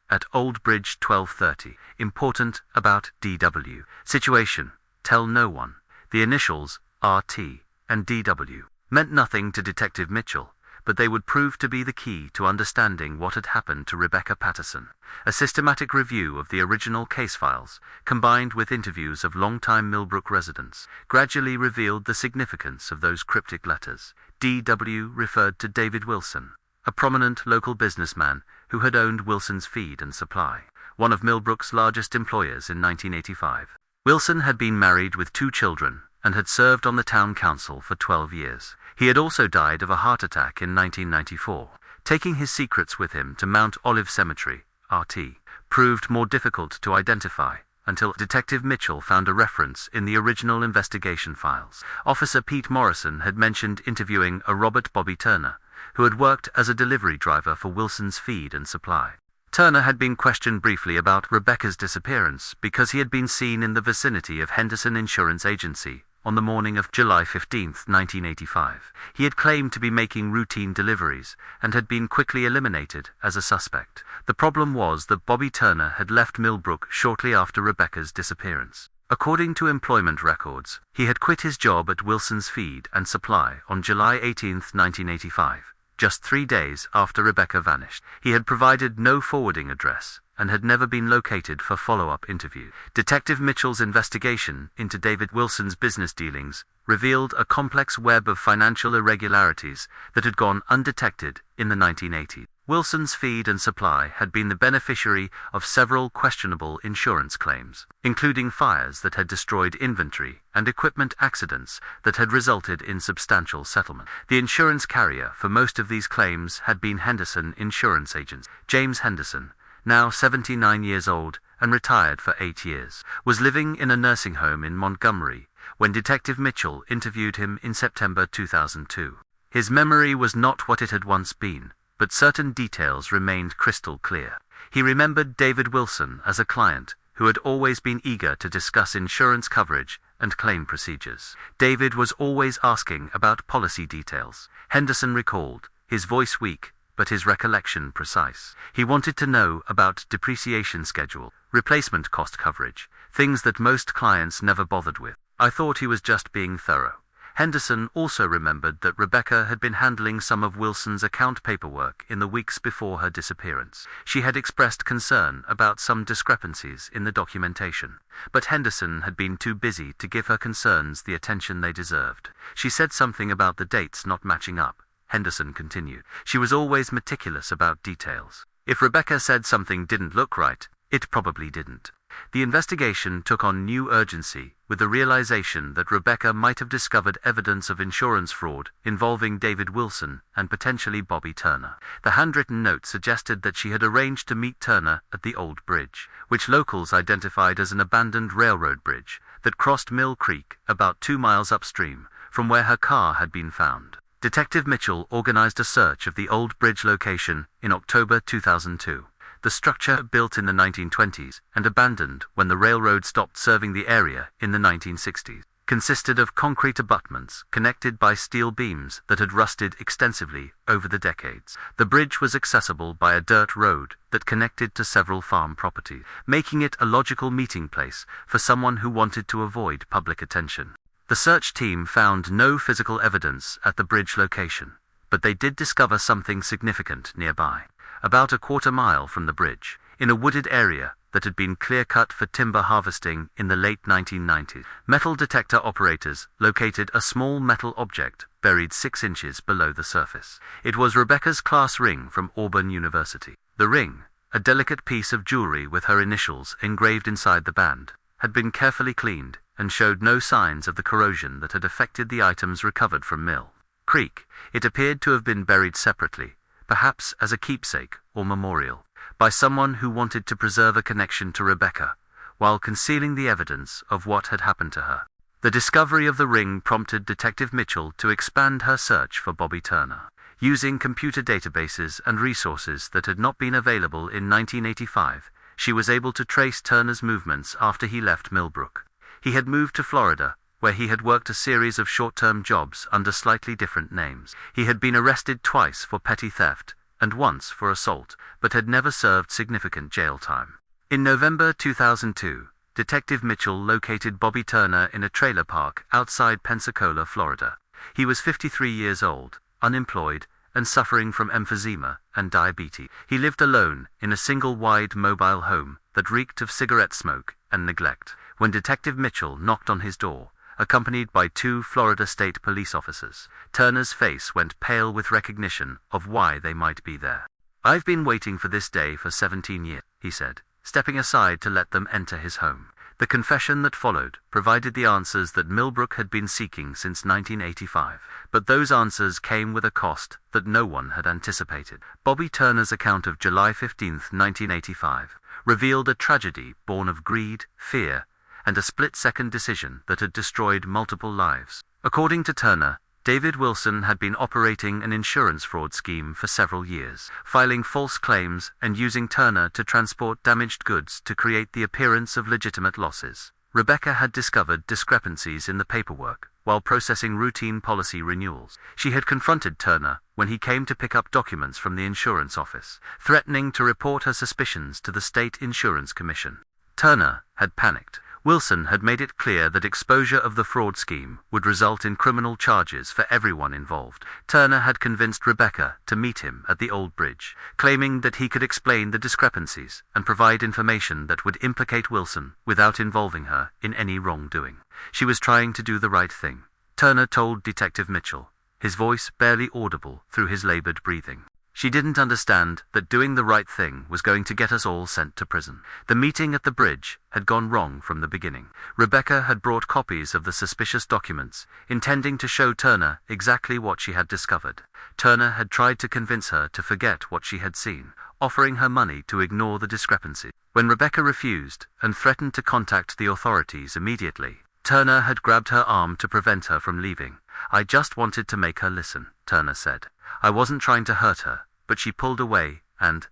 Speaker 1: at Old Bridge 12:30. Important about DW. Situation: tell no one. The initials RT and DW meant nothing to Detective Mitchell, but they would prove to be the key to understanding what had happened to Rebecca Patterson. A systematic review of the original case files, combined with interviews of longtime Millbrook residents, gradually revealed the significance of those cryptic letters. DW referred to David Wilson, a prominent local businessman who had owned Wilson's Feed and Supply, one of Millbrook's largest employers in 1985. Wilson had been married with 2 children and had served on the town council for 12 years. He had also died of a heart attack in 1994. Taking his secrets with him to Mount Olive Cemetery, RT, proved more difficult to identify until Detective Mitchell found a reference in the original investigation files. Officer Pete Morrison had mentioned interviewing a Robert Bobby Turner, who had worked as a delivery driver for Wilson's Feed and Supply. Turner had been questioned briefly about Rebecca's disappearance because he had been seen in the vicinity of Henderson Insurance Agency on the morning of July 15, 1985. He had claimed to be making routine deliveries and had been quickly eliminated as a suspect. The problem was that Bobby Turner had left Millbrook shortly after Rebecca's disappearance. According to employment records, he had quit his job at Wilson's Feed and Supply on July 18, 1985. Just 3 days after Rebecca vanished. He had provided no forwarding address and had never been located for follow-up interview. Detective Mitchell's investigation into David Wilson's business dealings revealed a complex web of financial irregularities that had gone undetected in the 1980s. Wilson's Feed and Supply had been the beneficiary of several questionable insurance claims, including fires that had destroyed inventory and equipment accidents that had resulted in substantial settlement. The insurance carrier for most of these claims had been Henderson Insurance Agents. James Henderson, now 79 years old and retired for 8 years, was living in a nursing home in Montgomery when Detective Mitchell interviewed him in September 2002. His memory was not what it had once been, but certain details remained crystal clear. He remembered David Wilson as a client who had always been eager to discuss insurance coverage and claim procedures. David was always asking about policy details. Henderson recalled, his voice weak, but his recollection precise. He wanted to know about depreciation schedule, replacement cost coverage, things that most clients never bothered with. I thought he was just being thorough. Henderson also remembered that Rebecca had been handling some of Wilson's account paperwork in the weeks before her disappearance. She had expressed concern about some discrepancies in the documentation, but Henderson had been too busy to give her concerns the attention they deserved. She said something about the dates not matching up. Henderson continued. She was always meticulous about details. If Rebecca said something didn't look right, it probably didn't. The investigation took on new urgency with the realization that Rebecca might have discovered evidence of insurance fraud involving David Wilson and potentially Bobby Turner. The handwritten note suggested that she had arranged to meet Turner at the Old Bridge, which locals identified as an abandoned railroad bridge that crossed Mill Creek about 2 miles upstream from where her car had been found. Detective Mitchell organized a search of the Old Bridge location in October 2002. The structure, built in the 1920s and abandoned when the railroad stopped serving the area in the 1960s, consisted of concrete abutments connected by steel beams that had rusted extensively over the decades. The bridge was accessible by a dirt road that connected to several farm properties, making it a logical meeting place for someone who wanted to avoid public attention. The search team found no physical evidence at the bridge location, but they did discover something significant nearby. About a quarter mile from the bridge, in a wooded area that had been clear-cut for timber harvesting in the late 1990s. Metal detector operators located a small metal object buried 6 inches below the surface. It was Rebecca's class ring from Auburn University. The ring, a delicate piece of jewelry with her initials engraved inside the band, had been carefully cleaned and showed no signs of the corrosion that had affected the items recovered from Mill Creek. It appeared to have been buried separately, perhaps as a keepsake or memorial, by someone who wanted to preserve a connection to Rebecca, while concealing the evidence of what had happened to her. The discovery of the ring prompted Detective Mitchell to expand her search for Bobby Turner. Using computer databases and resources that had not been available in 1985, she was able to trace Turner's movements after he left Millbrook. He had moved to Florida, where he had worked a series of short-term jobs under slightly different names. He had been arrested twice for petty theft and once for assault, but had never served significant jail time. In November 2002, Detective Mitchell located Bobby Turner in a trailer park outside Pensacola, Florida. He was 53 years old, unemployed, and suffering from emphysema and diabetes. He lived alone in a single-wide mobile home that reeked of cigarette smoke and neglect. When Detective Mitchell knocked on his door, accompanied by 2 Florida State police officers, Turner's face went pale with recognition of why they might be there. "I've been waiting for this day for 17 years, he said, stepping aside to let them enter his home. The confession that followed provided the answers that Millbrook had been seeking since 1985, but those answers came with a cost that no one had anticipated. Bobby Turner's account of July 15, 1985, revealed a tragedy born of greed, fear, and a split-second decision that had destroyed multiple lives. According to Turner, David Wilson had been operating an insurance fraud scheme for several years, filing false claims and using Turner to transport damaged goods to create the appearance of legitimate losses. Rebecca had discovered discrepancies in the paperwork while processing routine policy renewals. She had confronted Turner when he came to pick up documents from the insurance office, threatening to report her suspicions to the State Insurance Commission. Turner had panicked. Wilson had made it clear that exposure of the fraud scheme would result in criminal charges for everyone involved. Turner had convinced Rebecca to meet him at the old bridge, claiming that he could explain the discrepancies and provide information that would implicate Wilson without involving her in any wrongdoing. She was trying to do the right thing, Turner told Detective Mitchell, his voice barely audible through his labored breathing. She didn't understand that doing the right thing was going to get us all sent to prison. The meeting at the bridge had gone wrong from the beginning. Rebecca had brought copies of the suspicious documents, intending to show Turner exactly what she had discovered. Turner had tried to convince her to forget what she had seen, offering her money to ignore the discrepancy. When Rebecca refused and threatened to contact the authorities immediately, Turner had grabbed her arm to prevent her from leaving. "I just wanted to make her listen," Turner said. "I wasn't trying to hurt her, but she pulled away and ...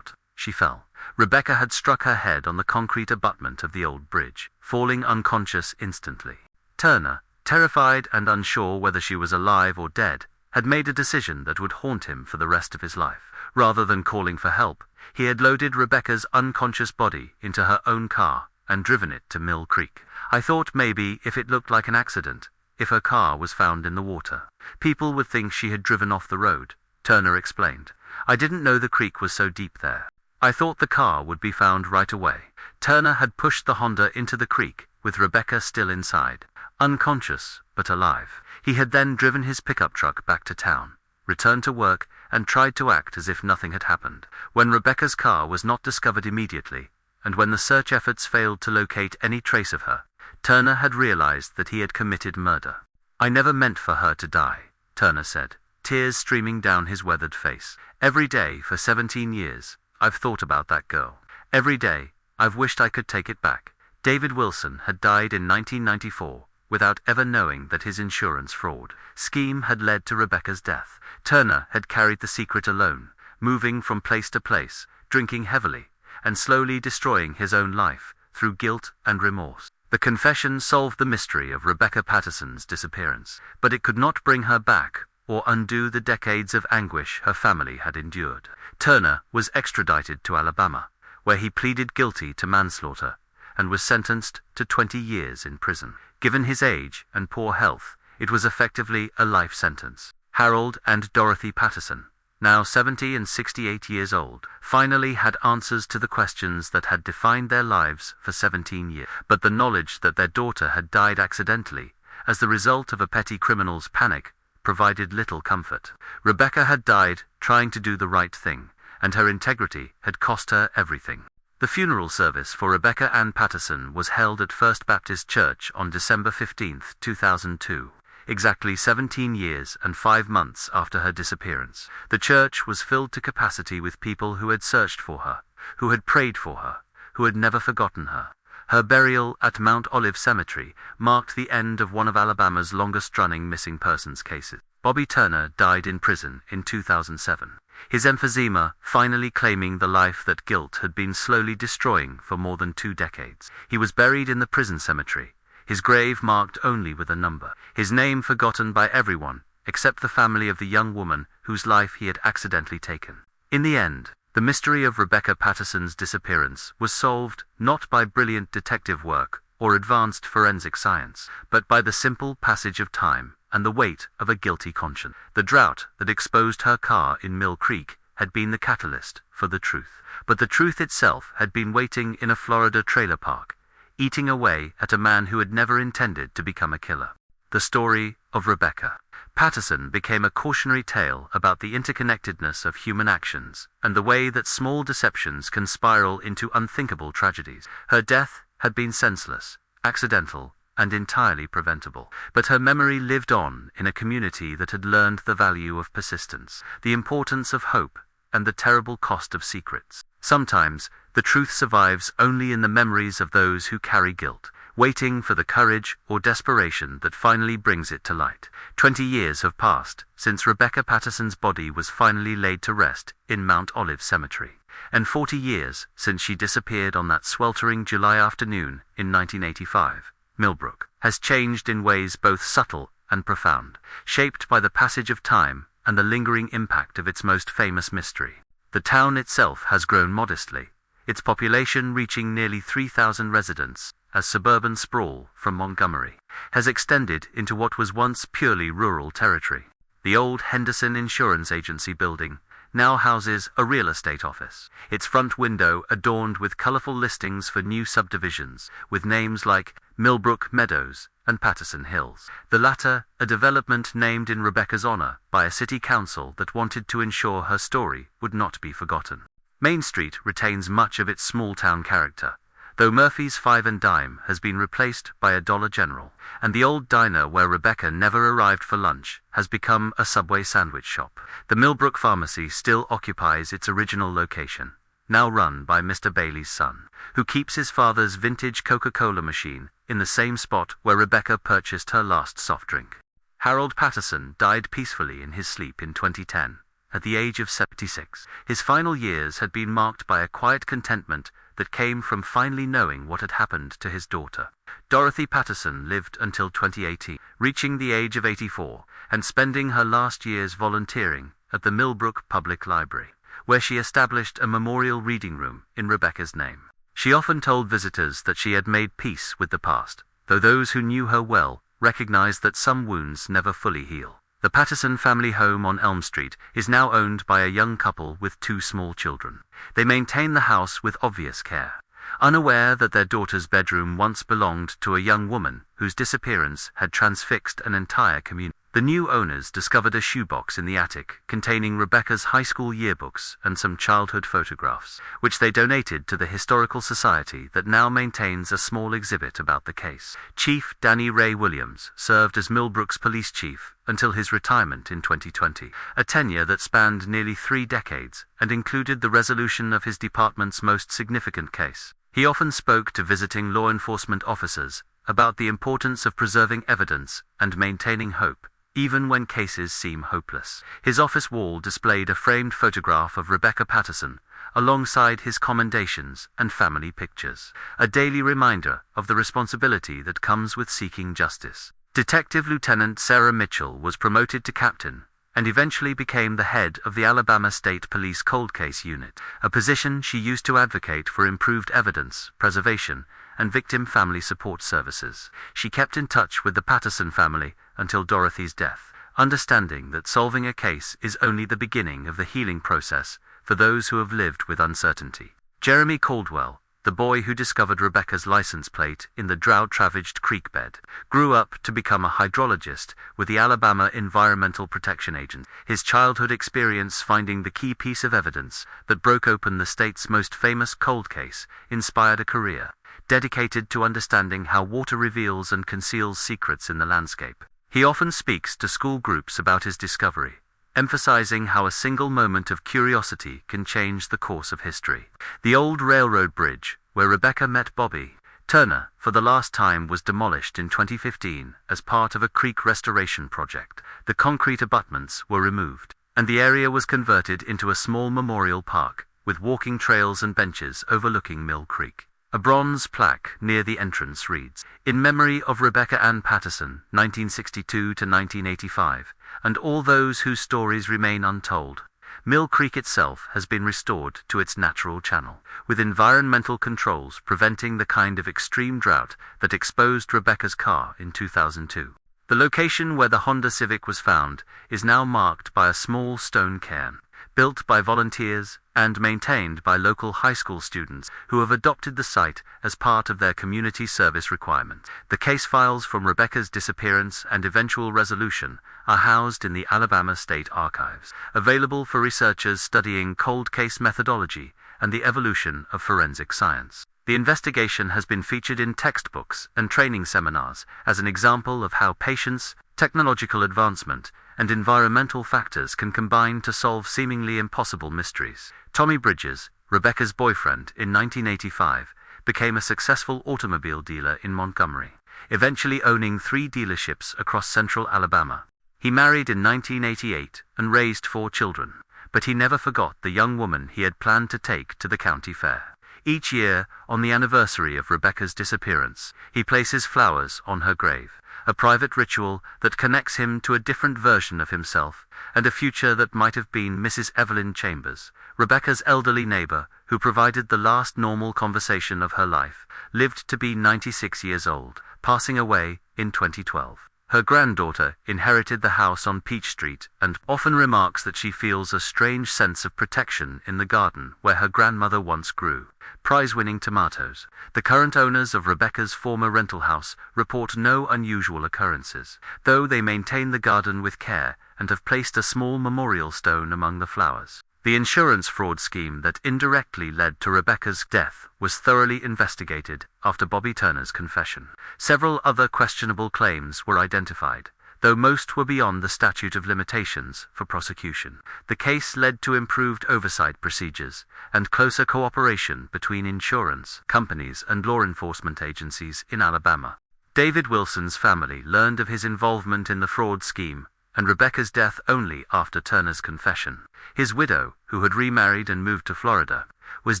Speaker 1: she fell." Rebecca had struck her head on the concrete abutment of the old bridge, falling unconscious instantly. Turner, terrified and unsure whether she was alive or dead, had made a decision that would haunt him for the rest of his life. Rather than calling for help, he had loaded Rebecca's unconscious body into her own car and driven it to Mill Creek. "I thought maybe if it looked like an accident, if her car was found in the water, people would think she had driven off the road," Turner explained. "I didn't know the creek was so deep there. I thought the car would be found right away." Turner had pushed the Honda into the creek, with Rebecca still inside, unconscious but alive. He had then driven his pickup truck back to town, returned to work, and tried to act as if nothing had happened. When Rebecca's car was not discovered immediately, and when the search efforts failed to locate any trace of her, Turner had realized that he had committed murder. "I never meant for her to die," Turner said, tears streaming down his weathered face. "Every day for 17 years, I've thought about that girl. Every day, I've wished I could take it back." David Wilson had died in 1994 without ever knowing that his insurance fraud scheme had led to Rebecca's death. Turner had carried the secret alone, moving from place to place, drinking heavily, and slowly destroying his own life through guilt and remorse. The confession solved the mystery of Rebecca Patterson's disappearance, but it could not bring her back or undo the decades of anguish her family had endured. Turner was extradited to Alabama, where he pleaded guilty to manslaughter and was sentenced to 20 years in prison. Given his age and poor health, it was effectively a life sentence. Harold and Dorothy Patterson, now 70 and 68 years old, finally had answers to the questions that had defined their lives for 17 years. But the knowledge that their daughter had died accidentally, as the result of a petty criminal's panic, provided little comfort. Rebecca had died trying to do the right thing, and her integrity had cost her everything. The funeral service for Rebecca Ann Patterson was held at First Baptist Church on December 15, 2002. Exactly 17 years and 5 months after her disappearance. The church was filled to capacity with people who had searched for her, who had prayed for her, who had never forgotten her. Her burial at Mount Olive Cemetery marked the end of one of Alabama's longest-running missing persons cases. Bobby Turner died in prison in 2007, his emphysema finally claiming the life that guilt had been slowly destroying for more than 2 decades. He was buried in the prison cemetery, his grave marked only with a number, his name forgotten by everyone except the family of the young woman whose life he had accidentally taken. In the end, the mystery of Rebecca Patterson's disappearance was solved not by brilliant detective work or advanced forensic science, but by the simple passage of time and the weight of a guilty conscience. The drought that exposed her car in Mill Creek had been the catalyst for the truth, but the truth itself had been waiting in a Florida trailer park, eating away at a man who had never intended to become a killer. The story of Rebecca Patterson became a cautionary tale about the interconnectedness of human actions and the way that small deceptions can spiral into unthinkable tragedies. Her death had been senseless, accidental, and entirely preventable, but her memory lived on in a community that had learned the value of persistence, the importance of hope, and the terrible cost of secrets. Sometimes, the truth survives only in the memories of those who carry guilt, waiting for the courage or desperation that finally brings it to light. 20 years have passed since Rebecca Patterson's body was finally laid to rest in Mount Olive Cemetery, and 40 years since she disappeared on that sweltering July afternoon in 1985. Millbrook has changed in ways both subtle and profound, shaped by the passage of time and the lingering impact of its most famous mystery. The town itself has grown modestly, its population reaching nearly 3,000 residents, as suburban sprawl from Montgomery has extended into what was once purely rural territory. The old Henderson Insurance Agency building now houses a real estate office, its front window adorned with colorful listings for new subdivisions, with names like Millbrook Meadows and Patterson Hills, the latter a development named in Rebecca's honor by a city council that wanted to ensure her story would not be forgotten. Main Street retains much of its small-town character, though Murphy's Five and Dime has been replaced by a Dollar General, and the old diner where Rebecca never arrived for lunch has become a Subway sandwich shop. The Millbrook Pharmacy still occupies its original location, now run by Mr. Bailey's son, who keeps his father's vintage Coca-Cola machine in the same spot where Rebecca purchased her last soft drink. Harold Patterson died peacefully in his sleep in 2010, at the age of 76. His final years had been marked by a quiet contentment that came from finally knowing what had happened to his daughter. Dorothy Patterson lived until 2018, reaching the age of 84, and spending her last years volunteering at the Millbrook Public Library, where she established a memorial reading room in Rebecca's name. She often told visitors that she had made peace with the past, though those who knew her well recognized that some wounds never fully heal. The Patterson family home on Elm Street is now owned by a young couple with 2 small children. They maintain the house with obvious care, unaware that their daughter's bedroom once belonged to a young woman whose disappearance had transfixed an entire community. The new owners discovered a shoebox in the attic containing Rebecca's high school yearbooks and some childhood photographs, which they donated to the Historical Society that now maintains a small exhibit about the case. Chief Danny Ray Williams served as Millbrook's police chief until his retirement in 2020, a tenure that spanned nearly 3 decades and included the resolution of his department's most significant case. He often spoke to visiting law enforcement officers about the importance of preserving evidence and maintaining hope, even when cases seem hopeless. His office wall displayed a framed photograph of Rebecca Patterson, alongside his commendations and family pictures, a daily reminder of the responsibility that comes with seeking justice. Detective Lieutenant Sarah Mitchell was promoted to captain, and eventually became the head of the Alabama State Police Cold Case Unit, a position she used to advocate for improved evidence preservation and victim family support services. She kept in touch with the Patterson family until Dorothy's death, understanding that solving a case is only the beginning of the healing process for those who have lived with uncertainty. Jeremy Caldwell, the boy who discovered Rebecca's license plate in the drought-ravaged creek bed, grew up to become a hydrologist with the Alabama Environmental Protection Agency. His childhood experience finding the key piece of evidence that broke open the state's most famous cold case inspired a career dedicated to understanding how water reveals and conceals secrets in the landscape. He often speaks to school groups about his discovery, emphasizing how a single moment of curiosity can change the course of history. The old railroad bridge, where Rebecca met Bobby Turner for the last time, was demolished in 2015 as part of a creek restoration project. The concrete abutments were removed, and the area was converted into a small memorial park, with walking trails and benches overlooking Mill Creek. A bronze plaque near the entrance reads, "In memory of Rebecca Ann Patterson, 1962 to 1985, and all those whose stories remain untold." Mill Creek itself has been restored to its natural channel, with environmental controls preventing the kind of extreme drought that exposed Rebecca's car in 2002. The location where the Honda Civic was found is now marked by a small stone cairn, built by volunteers and maintained by local high school students who have adopted the site as part of their community service requirement. The case files from Rebecca's disappearance and eventual resolution are housed in the Alabama State Archives, available for researchers studying cold case methodology and the evolution of forensic science. The investigation has been featured in textbooks and training seminars as an example of how patience, technological advancement, and environmental factors can combine to solve seemingly impossible mysteries. Tommy Bridges, Rebecca's boyfriend in 1985, became a successful automobile dealer in Montgomery, eventually owning 3 dealerships across central Alabama. He married in 1988 and raised 4 children, but he never forgot the young woman he had planned to take to the county fair. Each year, on the anniversary of Rebecca's disappearance, he places flowers on her grave, a private ritual that connects him to a different version of himself and a future that might have been Mrs. Evelyn Chambers, Rebecca's elderly neighbor who provided the last normal conversation of her life, lived to be 96 years old, passing away in 2012. Her granddaughter inherited the house on Peach Street and often remarks that she feels a strange sense of protection in the garden where her grandmother once grew prize-winning tomatoes. The current owners of Rebecca's former rental house report no unusual occurrences, though they maintain the garden with care and have placed a small memorial stone among the flowers. The insurance fraud scheme that indirectly led to Rebecca's death was thoroughly investigated after Bobby Turner's confession. Several other questionable claims were identified, though most were beyond the statute of limitations for prosecution. The case led to improved oversight procedures and closer cooperation between insurance companies and law enforcement agencies in Alabama. David Wilson's family learned of his involvement in the fraud scheme and Rebecca's death only after Turner's confession. His widow, who had remarried and moved to Florida, was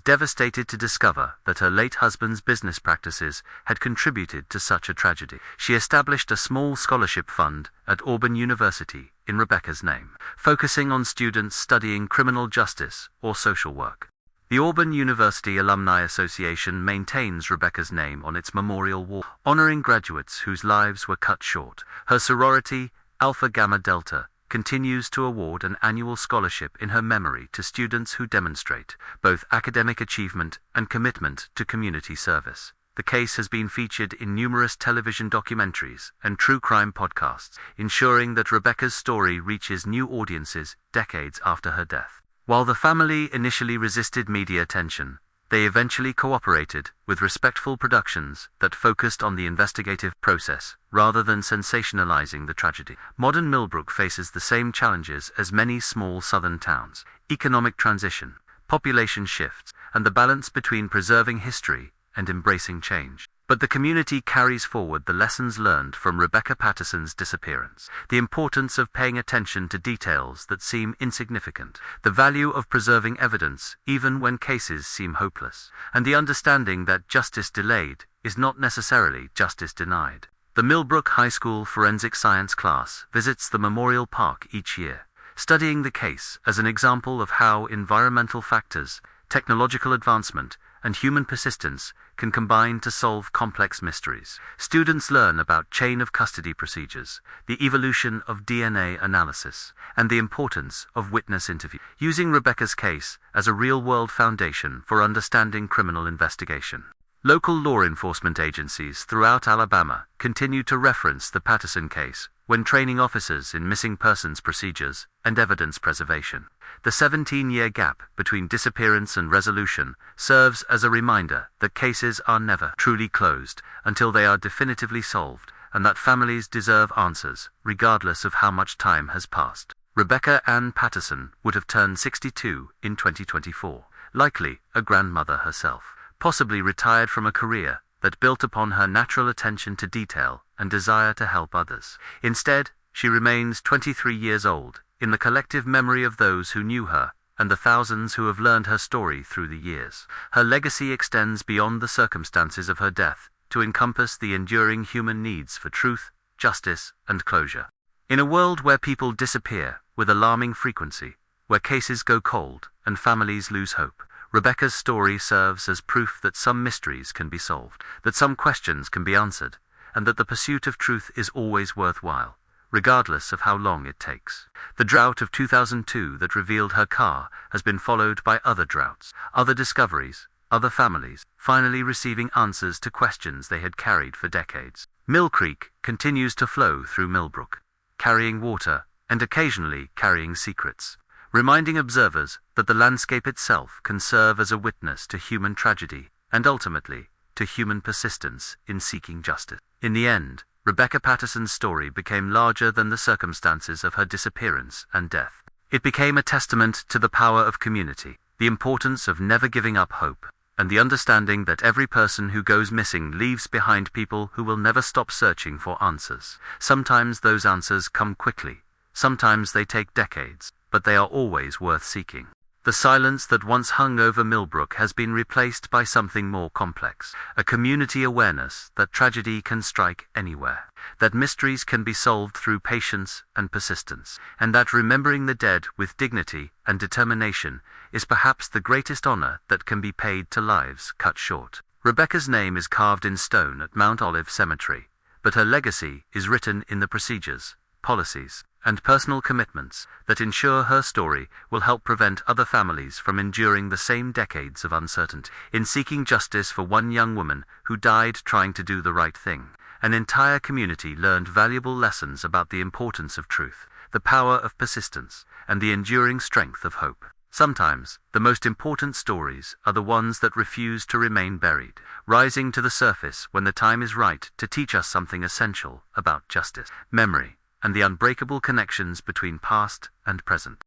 Speaker 1: devastated to discover that her late husband's business practices had contributed to such a tragedy. She established a small scholarship fund at Auburn University in Rebecca's name, focusing on students studying criminal justice or social work. The Auburn University Alumni Association maintains Rebecca's name on its memorial wall, honoring graduates whose lives were cut short. Her sorority, Alpha Gamma Delta, continues to award an annual scholarship in her memory to students who demonstrate both academic achievement and commitment to community service. The case has been featured in numerous television documentaries and true crime podcasts, ensuring that Rebecca's story reaches new audiences decades after her death. While the family initially resisted media attention, they eventually cooperated with respectful productions that focused on the investigative process rather than sensationalizing the tragedy. Modern Millbrook faces the same challenges as many small southern towns: economic transition, population shifts, and the balance between preserving history and embracing change. But the community carries forward the lessons learned from Rebecca Patterson's disappearance, the importance of paying attention to details that seem insignificant, the value of preserving evidence even when cases seem hopeless, and the understanding that justice delayed is not necessarily justice denied. The Millbrook High School forensic science class visits the memorial park each year, studying the case as an example of how environmental factors, technological advancement, and human persistence can combine to solve complex mysteries. Students learn about chain of custody procedures, the evolution of DNA analysis, and the importance of witness interview, using Rebecca's case as a real-world foundation for understanding criminal investigation. Local law enforcement agencies throughout Alabama continue to reference the Patterson case when training officers in missing persons procedures and evidence preservation. The 17-year gap between disappearance and resolution serves as a reminder that cases are never truly closed until they are definitively solved, and that families deserve answers, regardless of how much time has passed. Rebecca Ann Patterson would have turned 62 in 2024, likely a grandmother herself, possibly retired from a career that built upon her natural attention to detail and desire to help others. Instead, she remains 23 years old, in the collective memory of those who knew her and the thousands who have learned her story through the years. Her legacy extends beyond the circumstances of her death to encompass the enduring human needs for truth, justice, and closure. In a world where people disappear with alarming frequency, where cases go cold and families lose hope, Rebecca's story serves as proof that some mysteries can be solved, that some questions can be answered, and that the pursuit of truth is always worthwhile, regardless of how long it takes. The drought of 2002 that revealed her car has been followed by other droughts, other discoveries, other families, finally receiving answers to questions they had carried for decades. Mill Creek continues to flow through Millbrook, carrying water and occasionally carrying secrets, reminding observers that the landscape itself can serve as a witness to human tragedy and ultimately to human persistence in seeking justice. In the end, Rebecca Patterson's story became larger than the circumstances of her disappearance and death. It became a testament to the power of community, the importance of never giving up hope, and the understanding that every person who goes missing leaves behind people who will never stop searching for answers. Sometimes those answers come quickly, sometimes they take decades, but they are always worth seeking. The silence that once hung over Millbrook has been replaced by something more complex, a community awareness that tragedy can strike anywhere, that mysteries can be solved through patience and persistence, and that remembering the dead with dignity and determination is perhaps the greatest honor that can be paid to lives cut short. Rebecca's name is carved in stone at Mount Olive Cemetery, but her legacy is written in the procedures, policies, and personal commitments that ensure her story will help prevent other families from enduring the same decades of uncertainty. In seeking justice for one young woman who died trying to do the right thing, an entire community learned valuable lessons about the importance of truth, the power of persistence, and the enduring strength of hope. Sometimes, the most important stories are the ones that refuse to remain buried, rising to the surface when the time is right to teach us something essential about justice, memory, and the unbreakable connections between past and present.